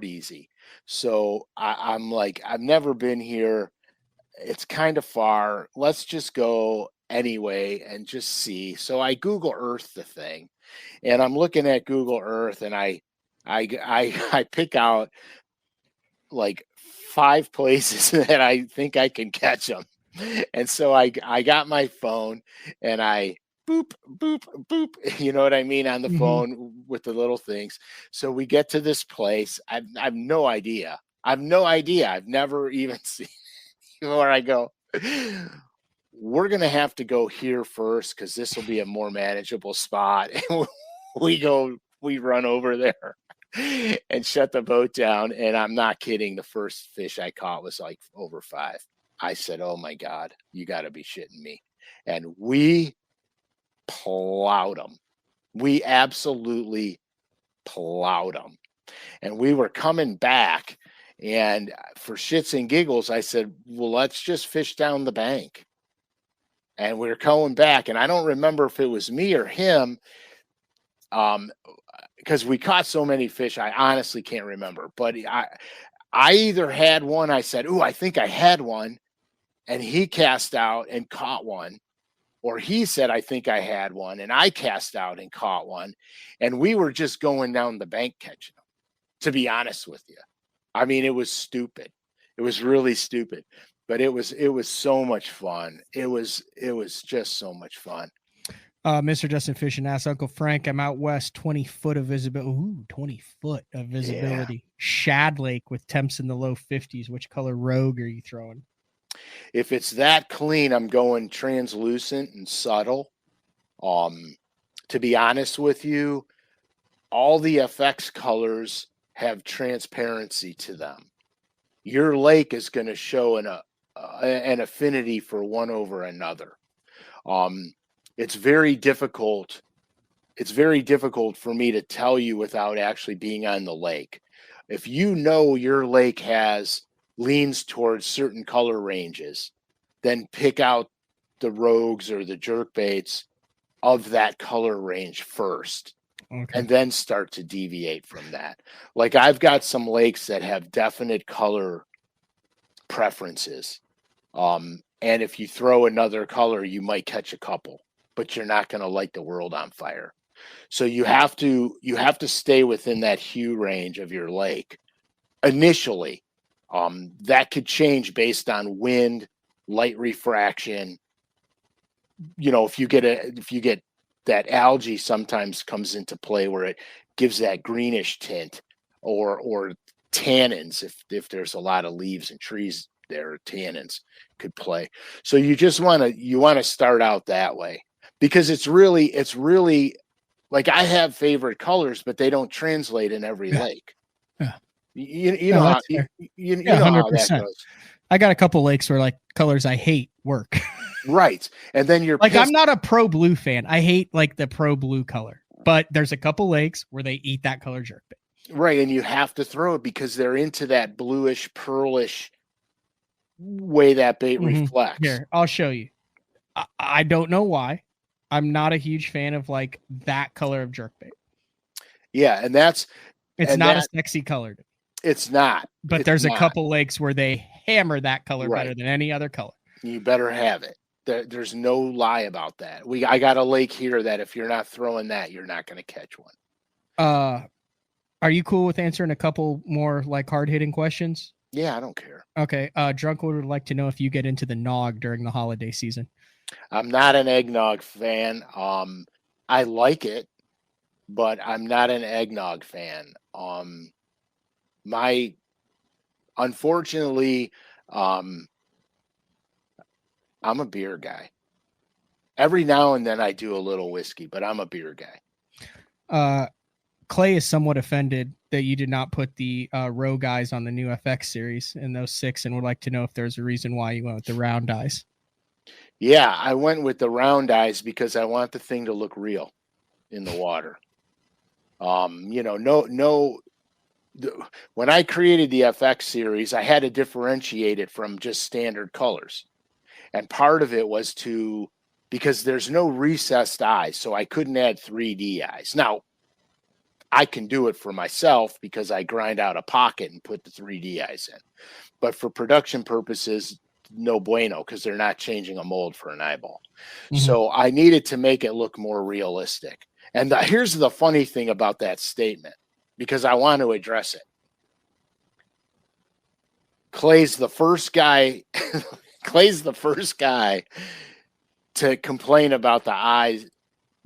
easy. So I'm like, I've never been here. It's kind of far. Let's just go anyway and just see. So I Google Earth the thing, and I'm looking at Google Earth, and I pick out like 5 places that I think I can catch them. And so I got my phone and I boop, boop, boop, you know what I mean, on the phone with the little things. So we get to this place. I've no idea. I've never even seen where I go. We're going to have to go here first because this will be a more manageable spot. And we run over there and shut the boat down. And I'm not kidding. The first fish I caught was like over 5. I said, oh my God, you got to be shitting me. And we plowed them. We absolutely plowed them. And we were coming back. And for shits and giggles, I said, well, let's just fish down the bank. And we were going back. And I don't remember if it was me or him. Because we caught so many fish, I honestly can't remember. But I either had one, I said, ooh, I think I had one. And he cast out and caught one. Or he said, I think I had one. And I cast out and caught one. And we were just going down the bank catching them, to be honest with you. I mean, it was stupid. It was really stupid. But it was so much fun. It was just so much fun. Mr. Justin Fishing asks, Uncle Frank, I'm out west, 20 foot of visibility. Ooh, 20 foot of visibility. Yeah. Shad Lake with temps in the low 50s. Which color rogue are you throwing? If it's that clean, I'm going translucent and subtle. To be honest with you, all the FX colors have transparency to them. Your lake is going to show an affinity for one over another. It's very difficult. It's very difficult for me to tell you without actually being on the lake. If you know your lake leans towards certain color ranges, then pick out the rogues or the jerkbaits of that color range first. Okay. And then start to deviate from that. Like I've got some lakes that have definite color preferences. And if you throw another color, you might catch a couple, but you're not going to light the world on fire. So you have to stay within that hue range of your lake initially. That could change based on wind, light refraction. You know, if you get that algae sometimes comes into play where it gives that greenish tint, or tannins if there's a lot of leaves and trees their tannins could play. So you just want to start out that way, because it's really like, I have favorite colors, but they don't translate in every Yeah. lake. Yeah. You No, know how that's fair. you Yeah, know how that 100%. goes. I got a couple lakes where like colors I hate work. Right. And then you're Like, pissed. I'm not a pro blue fan. I hate like the pro blue color, but there's a couple lakes where they eat that color jerkbait. Right, and you have to throw it because they're into that bluish, pearlish way that bait reflects. Here, I'll show you. I don't know why. I'm not a huge fan of like that color of jerkbait. Yeah, and It's not a sexy color. It's not. But there's a couple lakes where they hammer that color better than any other color. You better have it. There's no lie about that. I got a lake here that if you're not throwing that, you're not going to catch one. Are you cool with answering a couple more like hard-hitting questions? Yeah, I don't care. Okay. Drunkwood would like to know if you get into the nog during the holiday season. I'm not an eggnog fan. I like it, but I'm not an eggnog fan. Unfortunately, I'm a beer guy. Every now and then I do a little whiskey, but I'm a beer guy. Clay is somewhat offended that you did not put the row guys on the new FX series in those 6, and would like to know if there's a reason why you went with the round eyes. Yeah, I went with the round eyes because I want the thing to look real in the water. When I created the FX series, I had to differentiate it from just standard colors. And part of it was because there's no recessed eyes, so I couldn't add 3D eyes. Now, I can do it for myself because I grind out a pocket and put the 3D eyes in. But for production purposes, no bueno, because they're not changing a mold for an eyeball. Mm-hmm. So I needed to make it look more realistic. And here's the funny thing about that statement, because I want to address it. Clay's the first guy to complain about the eyes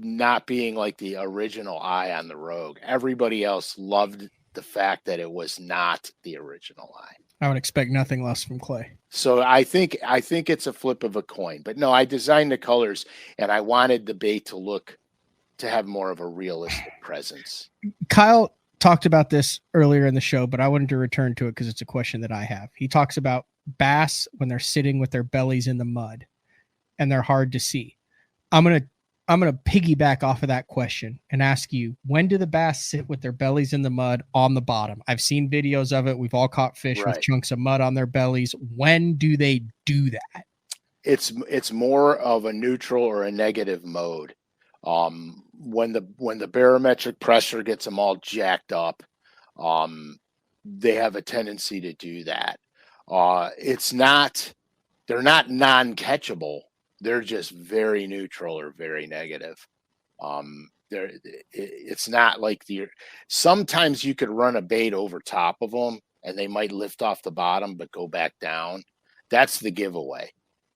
not being like the original eye on the Rogue. Everybody else loved the fact that it was not the original eye. I would expect nothing less from Clay. So I think it's a flip of a coin. But no, I designed the colors and I wanted the bait to have more of a realistic presence. Kyle talked about this earlier in the show, but I wanted to return to it because it's a question that I have. He talks about bass when they're sitting with their bellies in the mud and they're hard to see. I'm going to piggyback off of that question and ask you, when do the bass sit with their bellies in the mud on the bottom? I've seen videos of it. We've all caught fish with chunks of mud on their bellies. When do they do that? It's more of a neutral or a negative mode. When the barometric pressure gets them all jacked up, they have a tendency to do that. They're not non-catchable. They're just very neutral or very negative. It's not like sometimes you could run a bait over top of them and they might lift off the bottom but go back down. That's the giveaway.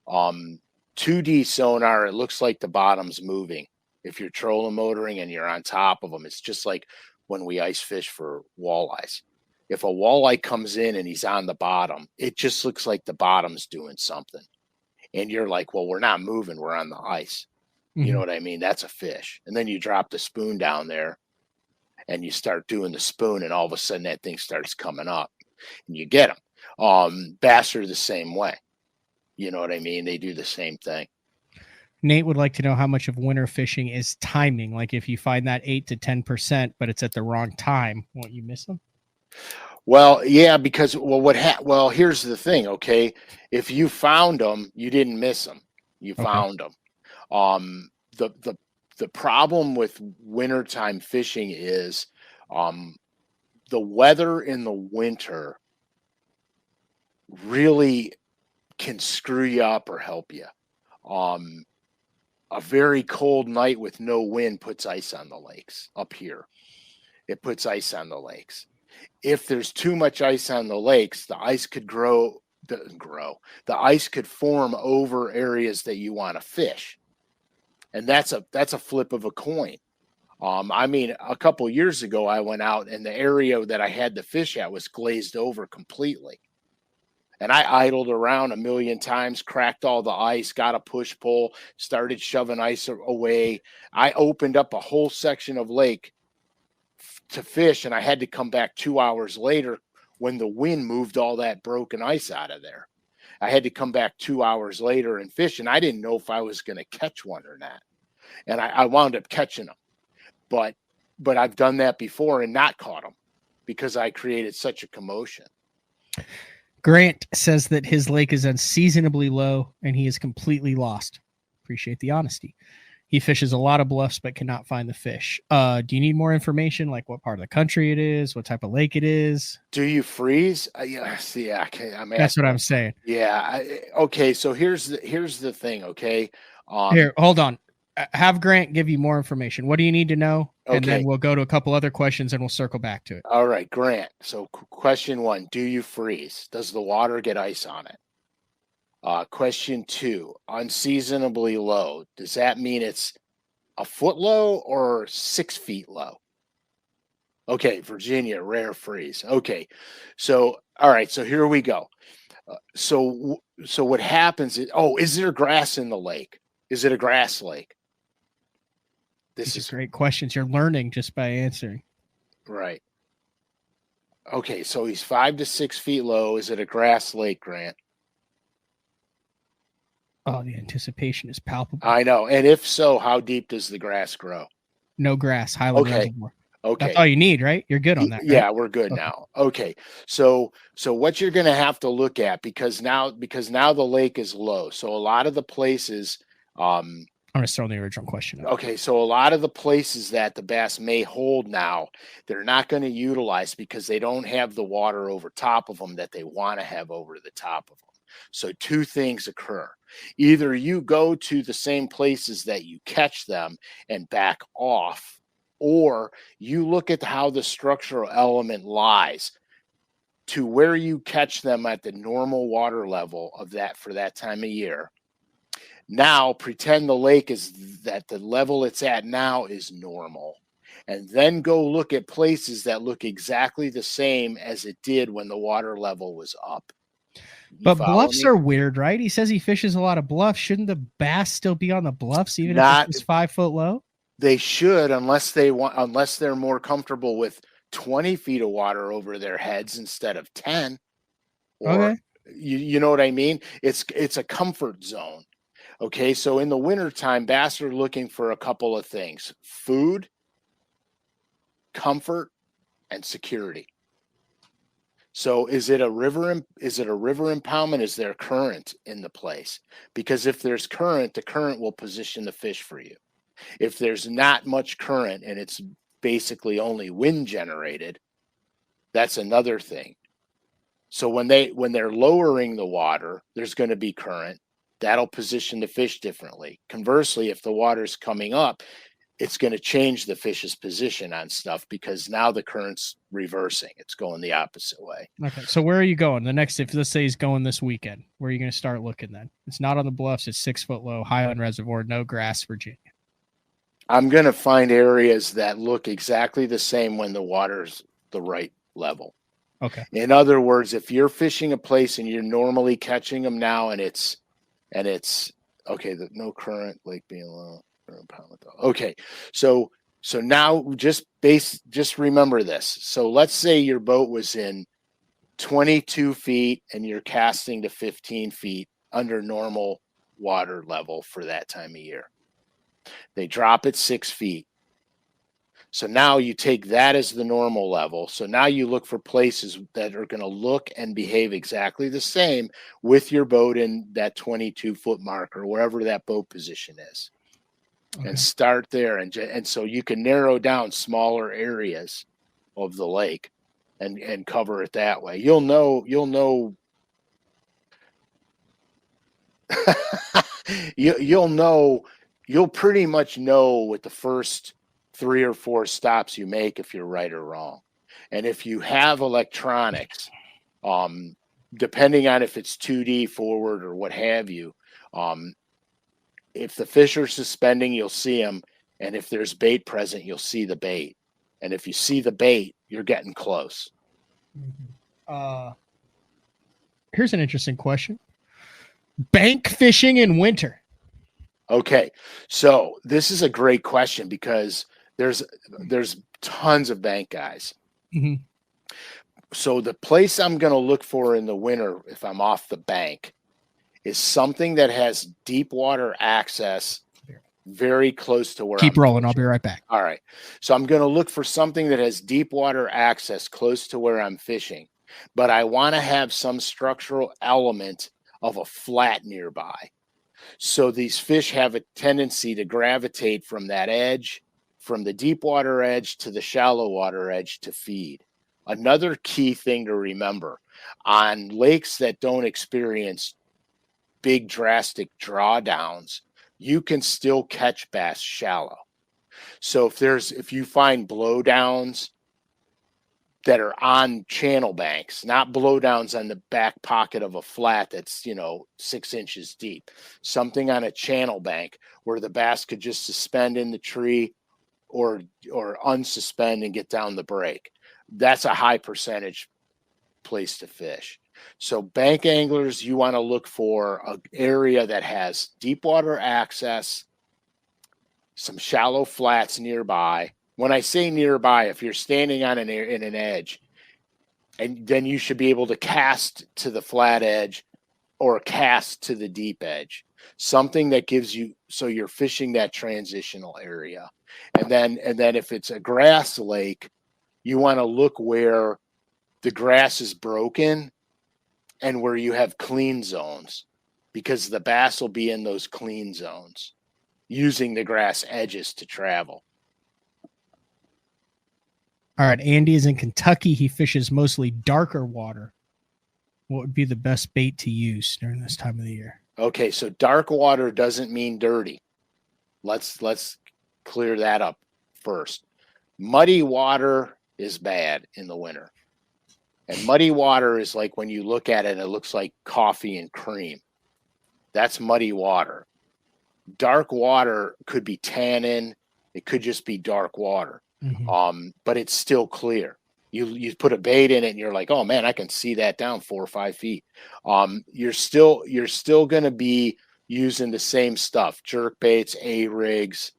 2D sonar, it looks like the bottom's moving. If you're trolling motoring and you're on top of them, it's just like when we ice fish for walleyes. If a walleye comes in and he's on the bottom, it just looks like the bottom's doing something. And you're like, well, we're not moving. We're on the ice. You know what I mean? That's a fish. And then you drop the spoon down there and you start doing the spoon and all of a sudden that thing starts coming up and you get them. Bass are the same way. You know what I mean? They do the same thing. Nate would like to know how much of winter fishing is timing. Like if you find that 8 to 10%, but it's at the wrong time, won't you miss them? Well, yeah, because here's the thing. Okay. If you found them, you didn't miss them. You found them. The problem with wintertime fishing is, the weather in the winter really can screw you up or help you. A very cold night with no wind puts ice on the lakes up here. It puts ice on the lakes. If there's too much ice on the lakes, the ice could the ice could form over areas that you want to fish. And that's a flip of a coin. I mean, a couple years ago, I went out and the area that I had the fish at was glazed over completely. And I idled around a million times, cracked all the ice, got a push pull, started shoving ice away. I opened up a whole section of lake to fish, and I had to come back 2 hours later when the wind moved all that broken ice out of there. I had to come back 2 hours later and fish, and I didn't know if I was going to catch one or not. And I wound up catching them. But I've done that before and not caught them because I created such a commotion. Grant says that his lake is unseasonably low and he is completely lost. Appreciate the honesty. He fishes a lot of bluffs but cannot find the fish. Do you need more information, like what part of the country it is, what type of lake it is? Do you freeze? Yes, yeah. Okay, that's what I'm saying. Yeah. Okay. So here's the thing. Okay. Here, hold on. Have Grant give you more information. What do you need to know? Okay. And then we'll go to a couple other questions and we'll circle back to it. All right, Grant. So question 1, do you freeze? Does the water get ice on it? Question 2, unseasonably low. Does that mean it's a foot low or 6 feet low? Okay, Virginia, rare freeze. Okay. So, all right. So here we go. So what happens is, is there grass in the lake? Is it a grass lake? These are great questions. You're learning just by answering. Right. Okay, so he's 5 to 6 feet low. Is it a grass lake, Grant? Oh, the anticipation is palpable. I know. And if so, how deep does the grass grow? No grass, Highland Reservoir. Okay. That's all you need, right? You're good on that, right? Yeah, we're good now. Okay. So what you're going to have to look at, because now the lake is low. So a lot of the places I'm going to throw the original question up. Okay, so a lot of the places that the bass may hold now, they're not going to utilize because they don't have the water over top of them that they want to have over the top of them. So 2 things occur. Either you go to the same places that you catch them and back off, or you look at how the structural element lies to where you catch them at the normal water level of that for that time of year. Now pretend the lake is that the level it's at now is normal, and then go look at places that look exactly the same as it did when the water level was up. But bluffs are weird, right? He says he fishes a lot of bluffs. Shouldn't the bass still be on the bluffs even if it's 5 foot low? They should, unless they're more comfortable with 20 feet of water over their heads instead of 10. Okay. You know what I mean? It's a comfort zone. Okay, so in the wintertime, bass are looking for a couple of things: food, comfort, and security. So is it a river impoundment? Is there current in the place? Because if there's current, the current will position the fish for you. If there's not much current and it's basically only wind generated, that's another thing. So when they're lowering the water, there's going to be current. That'll position the fish differently. Conversely, if the water's coming up, it's going to change the fish's position on stuff because now the current's reversing. It's going the opposite way. Okay, so where are you going? If let's say he's going this weekend, where are you going to start looking then? It's not on the bluffs. It's 6 foot low, Highland Reservoir, no grass, Virginia. I'm going to find areas that look exactly the same when the water's the right level. Okay. In other words, if you're fishing a place and you're normally catching them now and it's okay, the no current, lake being low. Okay, so now just remember this. So let's say your boat was in 22 feet and you're casting to 15 feet under normal water level for that time of year. They drop at 6 feet. So now you take that as the normal level. So now you look for places that are going to look and behave exactly the same with your boat in that 22-foot mark or wherever that boat position is. Okay. And start there. And so you can narrow down smaller areas of the lake and cover it that way. You'll know you'll pretty much know with the first 3 or 4 stops you make if you're right or wrong. And if you have electronics, depending on if it's 2D forward or what have you, if the fish are suspending, you'll see them. And if there's bait present, you'll see the bait. And if you see the bait, you're getting close. Here's an interesting question. Bank fishing in winter. Okay, so this is a great question because there's tons of bank guys. Mm-hmm. So the place I'm going to look for in the winter, if I'm off the bank, is something that has deep water access very close to where Keep I'm rolling. fishing. I'll be right back. All right. So I'm going to look for something that has deep water access close to where I'm fishing, but I want to have some structural element of a flat nearby. So these fish have a tendency to gravitate from that edge, from the deep water edge to the shallow water edge to feed. Another key thing to remember on lakes that don't experience big drastic drawdowns, you can still catch bass shallow. So if you find blowdowns that are on channel banks, not blowdowns on the back pocket of a flat that's 6 inches deep, something on a channel bank where the bass could just suspend in the tree or unsuspend and get down the break, that's a high percentage place to fish. So bank anglers, you want to look for an area that has deep water access, some shallow flats nearby. When I say nearby, if you're standing on in an edge, and then you should be able to cast to the flat edge or cast to the deep edge, something that gives you, so you're fishing that transitional area. And then if it's a grass lake, you want to look where the grass is broken and where you have clean zones, because the bass will be in those clean zones using the grass edges to travel. All right. Andy is in Kentucky. He fishes mostly darker water. What would be the best bait to use during this time of the year? Okay, so dark water doesn't mean dirty. Let's clear that up first. Muddy water is bad in the winter. And muddy water is like when you look at it, it looks like coffee and cream. That's muddy water. Dark water could be tannin. It could just be dark water. Mm-hmm. But it's still clear. You put a bait in it and you're like, oh man, I can see that down 4 or 5 feet. You're still going to be using the same stuff: jerk baits, A-rigs,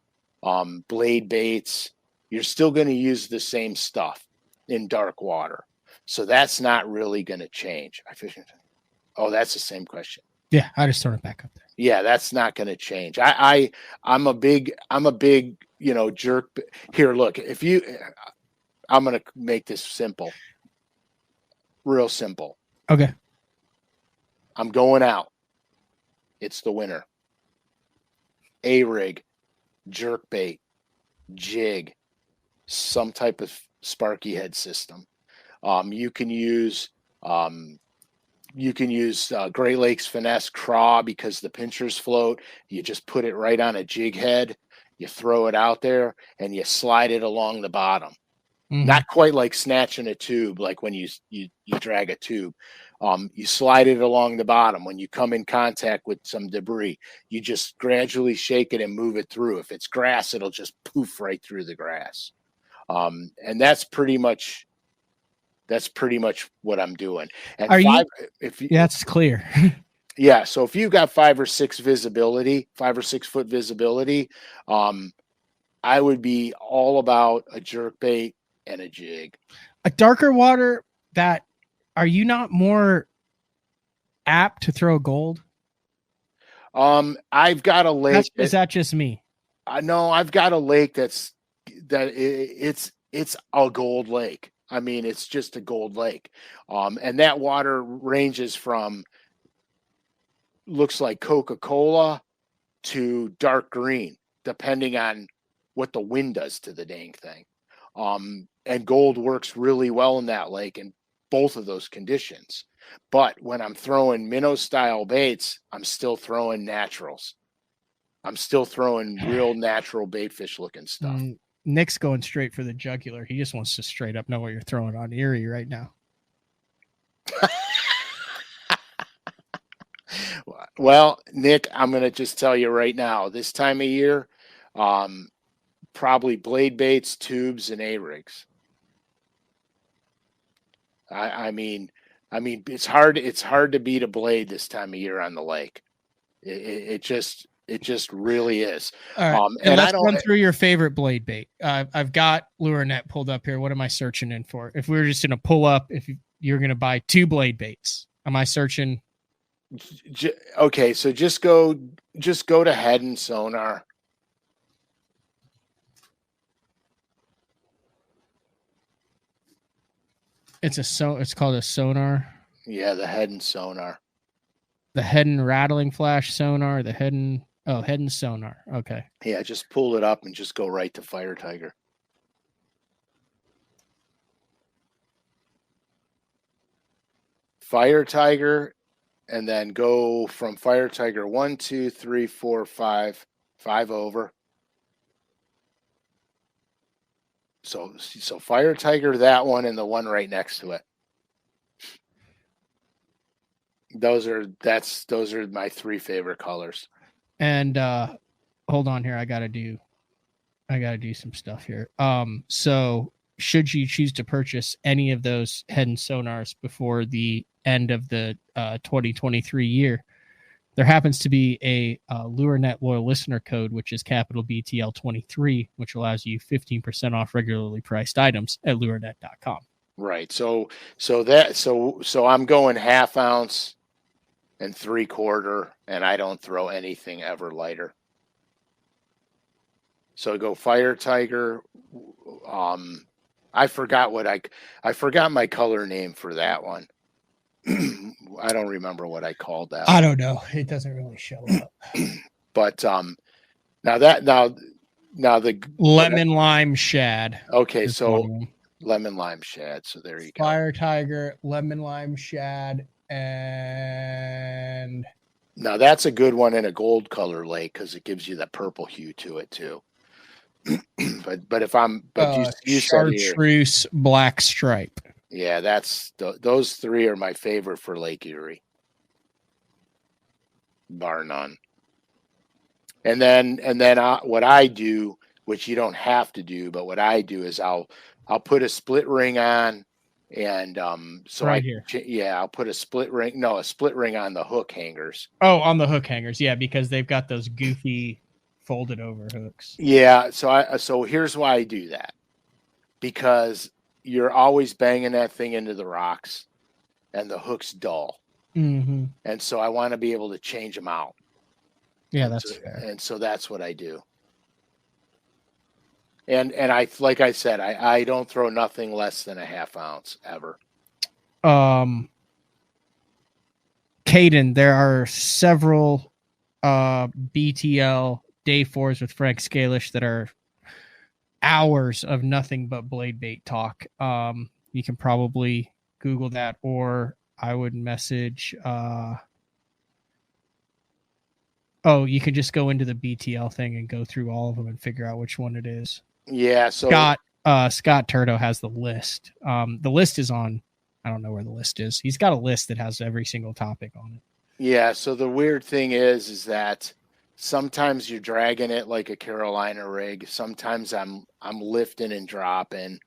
blade baits. You're still going to use the same stuff in dark water. So that's not really going to change. Oh, that's the same question. Yeah, I just throw it back up there. Yeah, that's not going to change. I'm a big jerk. Here, look, I'm going to make this simple, real simple. Okay. I'm going out. It's the winter. A-rig, jerk bait, jig, some type of sparky head system. You can use Great Lakes Finesse craw because the pinchers float. You just put it right on a jig head. You throw it out there and you slide it along the bottom. Mm-hmm. Not quite like snatching a tube, like when you drag a tube. You slide it along the bottom. When you come in contact with some debris, you just gradually shake it and move it through. If it's grass, it'll just poof right through the grass. And that's pretty much what I'm doing. And that's clear. Yeah. So if you got 5 or 6 foot visibility, I would be all about a jerk bait and a jig. A darker water, are you not more apt to throw gold? I've got a lake. Is that just me? No, I've got a lake it's a gold lake. I mean, it's just a gold lake. And that water ranges from, looks like Coca-Cola to dark green, depending on what the wind does to the dang thing. And gold works really well in that lake in both of those conditions. But when I'm throwing minnow style baits, I'm still throwing naturals. I'm still throwing real natural bait fish looking stuff. Nick's going straight for the jugular. He just wants to straight up know what you're throwing on Erie right now. Well, Nick, I'm going to just tell you right now, this time of year, probably blade baits, tubes, and A-rigs. I mean, I mean, it's hard to beat a blade this time of year on the lake. It just really is. All right, and And I let's don't. run through your favorite blade bait. I've got Lure Net pulled up here. What am I searching in for? If we were just gonna pull up, if you're gonna buy 2 blade baits, am I searching? Okay, so just go to Head and Sonar. It's called a sonar. Yeah, the Head and Sonar. The Head and Rattling Flash sonar. The Head and Sonar. Okay. Yeah, just pull it up and just go right to Fire Tiger. Fire Tiger, and then go from Fire Tiger 1, 2, 3, 4, 5, 5 over. So Fire Tiger, that one, and the one right next to it. Those are my 3 favorite colors. And hold on here, I gotta do some stuff here. So should you choose to purchase any of those Head and Sonars before the end of the 2023 year, there happens to be a LureNet loyal listener code, which is capital BTL23, which allows you 15% off regularly priced items at lurenet.com. Right. So I'm going 1/2 ounce and 3/4, and I don't throw anything ever lighter. So go Fire Tiger. I forgot my color name for that one. I don't remember what I called that. I don't know. It doesn't really show up. But now the lemon lime shad. Okay, so lemon lime shad. So there you go. Fire Tiger, lemon lime shad, and now that's a good one in a gold color lake because it gives you that purple hue to it too. but you chartreuse black stripe. Yeah, those 3 are my favorite for Lake Erie, bar none. And then what I do, which you don't have to do, but what I do is I'll put a split ring on, and I'll put a split ring on the hook hangers. Oh, on the hook hangers, yeah, because they've got those goofy folded over hooks. Yeah, so here's why I do that, because you're always banging that thing into the rocks, and the hook's dull. Mm-hmm. And so I want to be able to change them out. Yeah, that's fair. And so that's what I do. And I, like I said, I don't throw nothing less than 1/2 ounce ever. Caden, there are several BTL day 4s with Frank Scalish that are hours of nothing but blade bait talk. You can probably Google that, or I would message you can just go into the BTL thing and go through all of them and figure out which one it is. Yeah, so Scott Turdo has the list. The list is on, I don't know where the list is. He's got a list that has every single topic on it. Yeah, so the weird thing is that sometimes you're dragging it like a Carolina rig. Sometimes I'm lifting and dropping.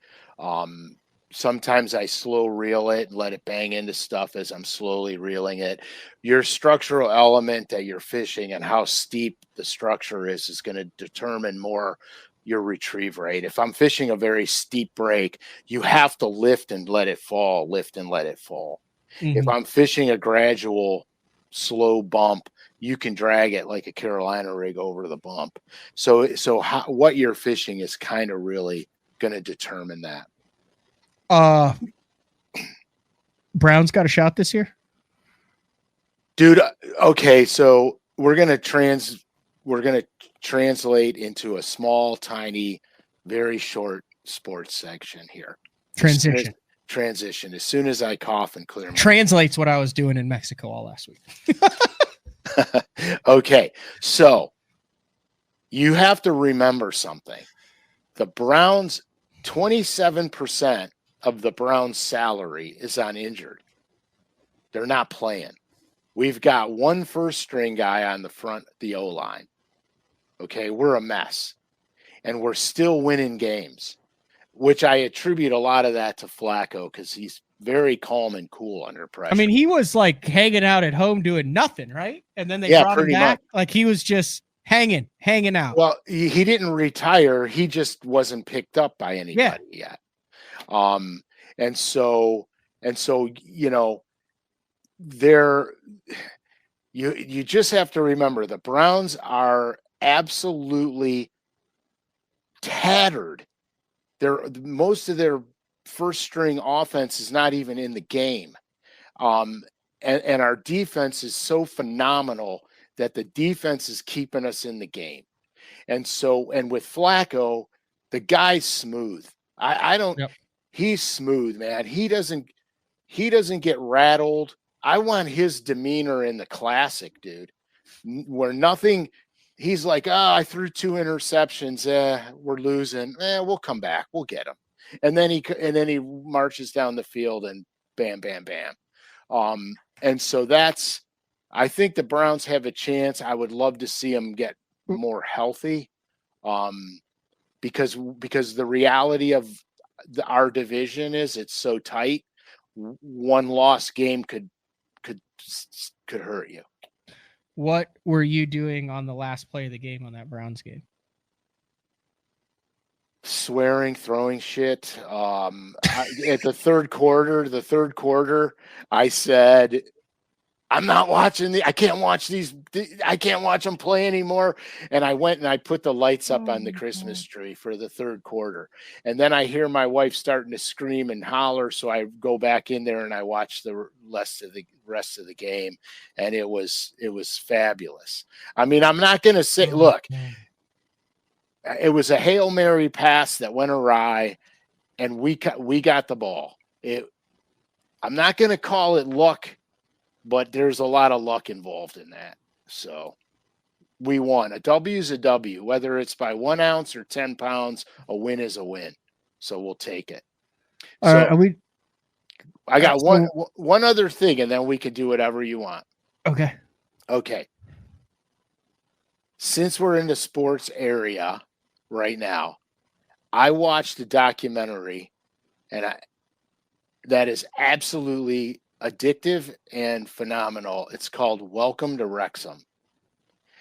Sometimes I slow reel it and let it bang into stuff as I'm slowly reeling it. Your structural element that you're fishing and how steep the structure is going to determine more your retrieve rate. If I'm fishing a very steep break, you have to lift and let it fall, lift and let it fall. Mm-hmm. If I'm fishing a gradual, slow bump, you can drag it like a Carolina rig over the bump. So what you're fishing is kind of really going to determine that. Brown's got a shot this year, dude. Okay, so we're gonna translate into a small, tiny, very short sports section here. Transition. As soon as I cough and clear. Translates what I was doing in Mexico all last week. Okay, so you have to remember something. The Browns, 27% of the Browns' salary is on injured. They're not playing. We've got one first string guy on the front, the O-line. Okay, we're a mess. And we're still winning games. which I attribute a lot of that to Flacco because he's very calm and cool under pressure. I mean, he was like hanging out at home doing nothing, right? And then they brought him back. Like he was just hanging out. Well, he didn't retire. He just wasn't picked up by anybody yet. And so, you know, you just have to remember the Browns are absolutely tattered. Most of their first string offense is not even in the game. And our defense is so phenomenal that the defense is keeping us in the game. And with Flacco, the guy's smooth. He's smooth, man. He doesn't get rattled. I want his demeanor in the classic, dude, where nothing, he's like, I threw 2 interceptions. We're losing. We'll come back. We'll get him. And then he marches down the field and bam, bam, bam. And so I think the Browns have a chance. I would love to see them get more healthy. Because the reality of our division is it's so tight. One lost game could hurt you. What were you doing on the last play of the game on that Browns game? Swearing, throwing shit. At the third quarter, I said, I'm not watching I can't watch these. I can't watch them play anymore. And I went and I put the lights up on the Christmas tree for the third quarter. And then I hear my wife starting to scream and holler. So I go back in there and I watch the rest of the game. And it was fabulous. I mean, I'm not going to say, look, it was a Hail Mary pass that went awry and we got the ball. I'm not going to call it luck, but there's a lot of luck involved in that. So we won. A W is a W, whether it's by 1 ounce or 10 pounds, a win is a win. So we'll take it. I got one other thing, and then we can do whatever you want. Okay. Since we're in the sports area right now, I watched a documentary and that is absolutely addictive and phenomenal. It's called Welcome to Wrexham.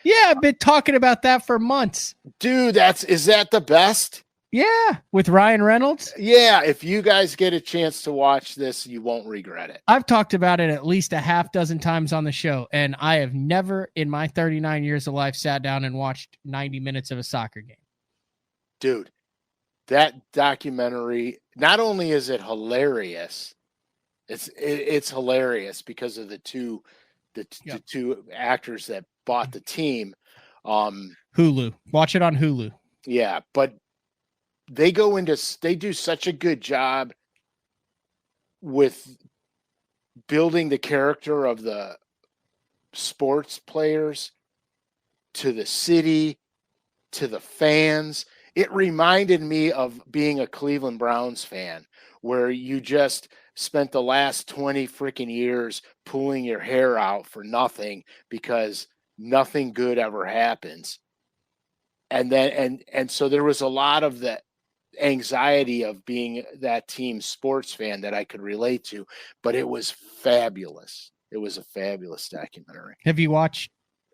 Yeah, I've been talking about that for months. Dude, is that the best? Yeah, with Ryan Reynolds. Yeah, if you guys get a chance to watch this, you won't regret it. I've talked about it at least a half dozen times on the show, and I have never in my 39 years of life sat down and watched 90 minutes of a soccer game. Dude, that documentary, not only is it hilarious, it's hilarious because of the two actors that bought the team. Hulu. Watch it on Hulu. Yeah, but they do such a good job with building the character of the sports players to the city, to the fans. It reminded me of being a Cleveland Browns fan, where you just spent the last 20 freaking years pulling your hair out for nothing because nothing good ever happens. And then, and so there was a lot of the anxiety of being that team's sports fan that I could relate to, but it was fabulous. It was a fabulous documentary. Have you watched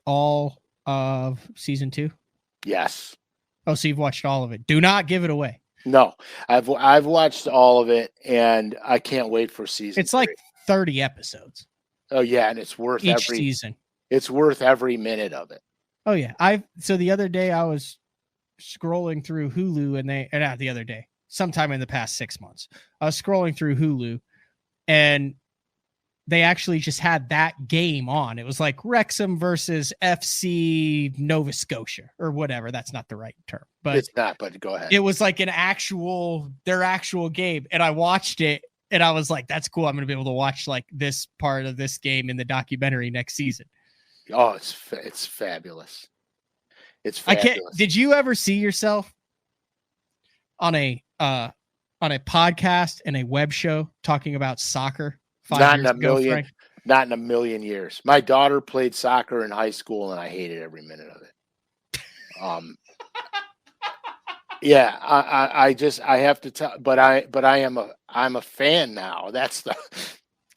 all of season 2? Yes. Oh, so you've watched all of it. Do not give it away. No, I've watched all of it, and I can't wait for season. It's 3. Like 30 episodes. Oh yeah, and it's worth each season. It's worth every minute of it. Oh yeah, so the other day I was scrolling through Hulu, and not the other day, sometime in the past 6 months, I was scrolling through Hulu, and they actually just had that game on. It was like Wrexham versus FC Nova Scotia or whatever. That's not the right term, but it's not, but go ahead. It was like their actual game. And I watched it and I was like, that's cool. I'm going to be able to watch like this part of this game in the documentary next season. Oh, it's fabulous. It's fabulous. Did you ever see yourself on a podcast and a web show talking about soccer? Not in a million years. My daughter played soccer in high school, and I hated every minute of it. Yeah, I have to tell, but I'm a fan now.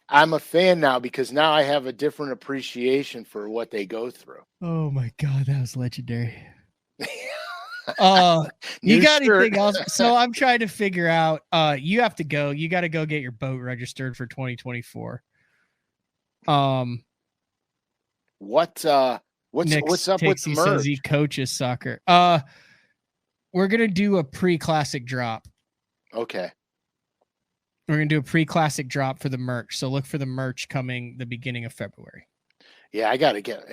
I'm a fan now because now I have a different appreciation for what they go through. Oh my God, that was legendary. You New got shirt. anything else? So I'm trying to figure out. You have to go. You got to go get your boat registered for 2024. What's up with the He merch? says he coaches soccer. We're gonna do a pre-classic drop. Okay. We're gonna do a pre-classic drop for the merch. So look for the merch coming the beginning of February. Yeah,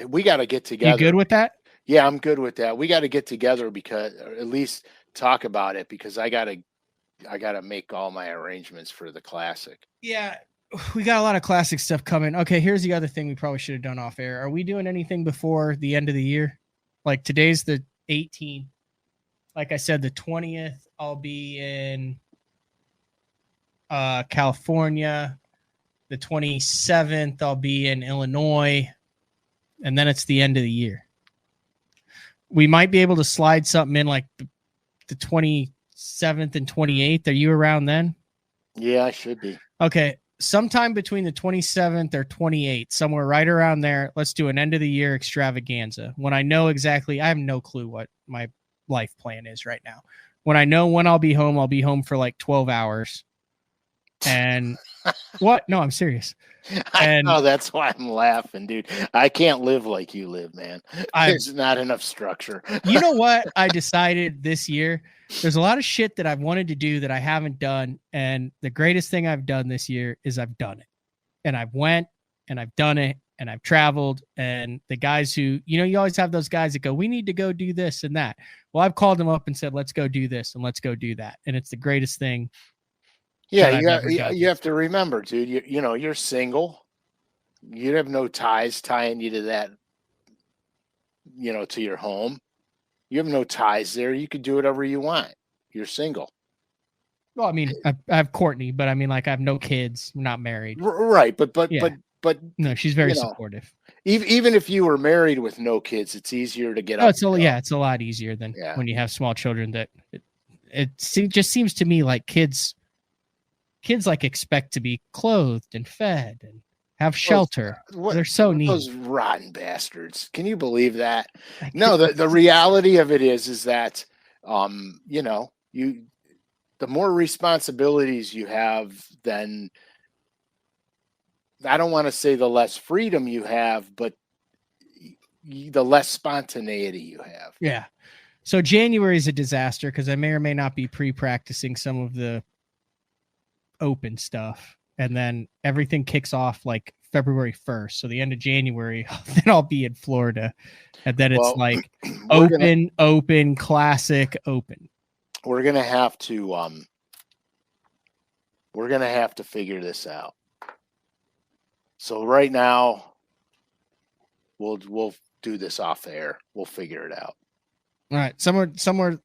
we gotta get together. You good with that? Yeah, I'm good with that. We got to get together because, or at least talk about it, because I gotta make all my arrangements for the classic. Yeah, we got a lot of classic stuff coming. Okay, here's the other thing we probably should have done off air. Are we doing anything before the end of the year? Like today's the 18th. Like I said, the 20th, I'll be in California. The 27th, I'll be in Illinois. And then it's the end of the year. We might be able to slide something in like the 27th and 28th. Are you around then? Yeah, I should be. Okay. Sometime between the 27th or 28th, somewhere right around there, let's do an end of the year extravaganza. When I know exactly, I have no clue what my life plan is right now. When I know when I'll be home for like 12 hours. And what? No, I'm serious. And I know, that's why I'm laughing, dude. I can't live like you live, man. There's not enough structure. You know what I decided this year? There's a lot of shit that I've wanted to do that I haven't done. And the greatest thing I've done this year is I've done it. And I've went and I've done it and I've traveled. And the guys who, you always have those guys that go, we need to go do this and that. Well, I've called them up and said, let's go do this and let's go do that. And it's the greatest thing. Yeah, you have to remember, dude, you're single. You have no ties tying you to that, to your home. You have no ties there. You can do whatever you want. You're single. Well, I mean, I have Courtney, but I mean, like, I have no kids. I'm not married. Right, but no, she's very supportive. Even if you were married with no kids, it's easier to get up. It's a lot easier than when you have small children. That it just seems to me like kids like expect to be clothed and fed and have shelter. They're so neat. Those rotten bastards. Can you believe that? No, the reality of it is that, the more responsibilities you have, then I don't want to say the less freedom you have, but the less spontaneity you have. Yeah. So January is a disaster because I may or may not be pre-practicing some of the open stuff, and then everything kicks off like February 1st. So the end of January, then I'll be in Florida, and then it's like open, classic, open. We're gonna have to figure this out. So right now, we'll do this off air. We'll figure it out. All right, somewhere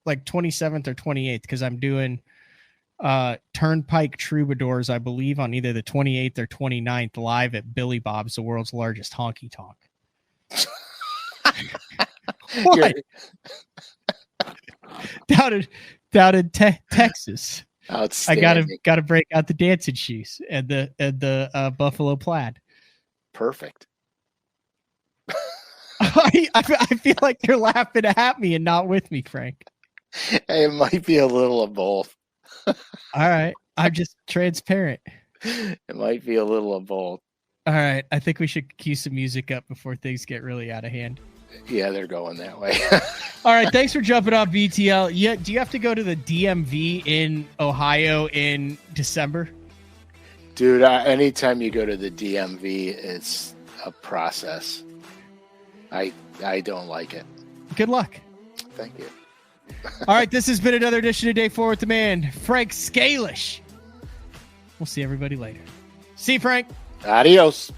like 27th or 28th, because I'm doing Turnpike Troubadours, I believe, on either the 28th or 29th, live at Billy Bob's, the world's largest honky tonk. What? down in Texas. I gotta break out the dancing shoes and the buffalo plaid. Perfect. I feel like you're laughing at me and not with me, Frank. Hey, it might be a little of both. All right. I'm just transparent. It might be a little of both. All right. I think we should cue some music up before things get really out of hand. Yeah, they're going that way. All right. Thanks for jumping off BTL. Yeah. Do you have to go to the DMV in Ohio in December? Dude, anytime you go to the DMV, it's a process. I don't like it. Good luck. Thank you. All right, this has been another edition of Day 4 with the man, Frank SCALISH. We'll see everybody later. See you, Frank. Adios.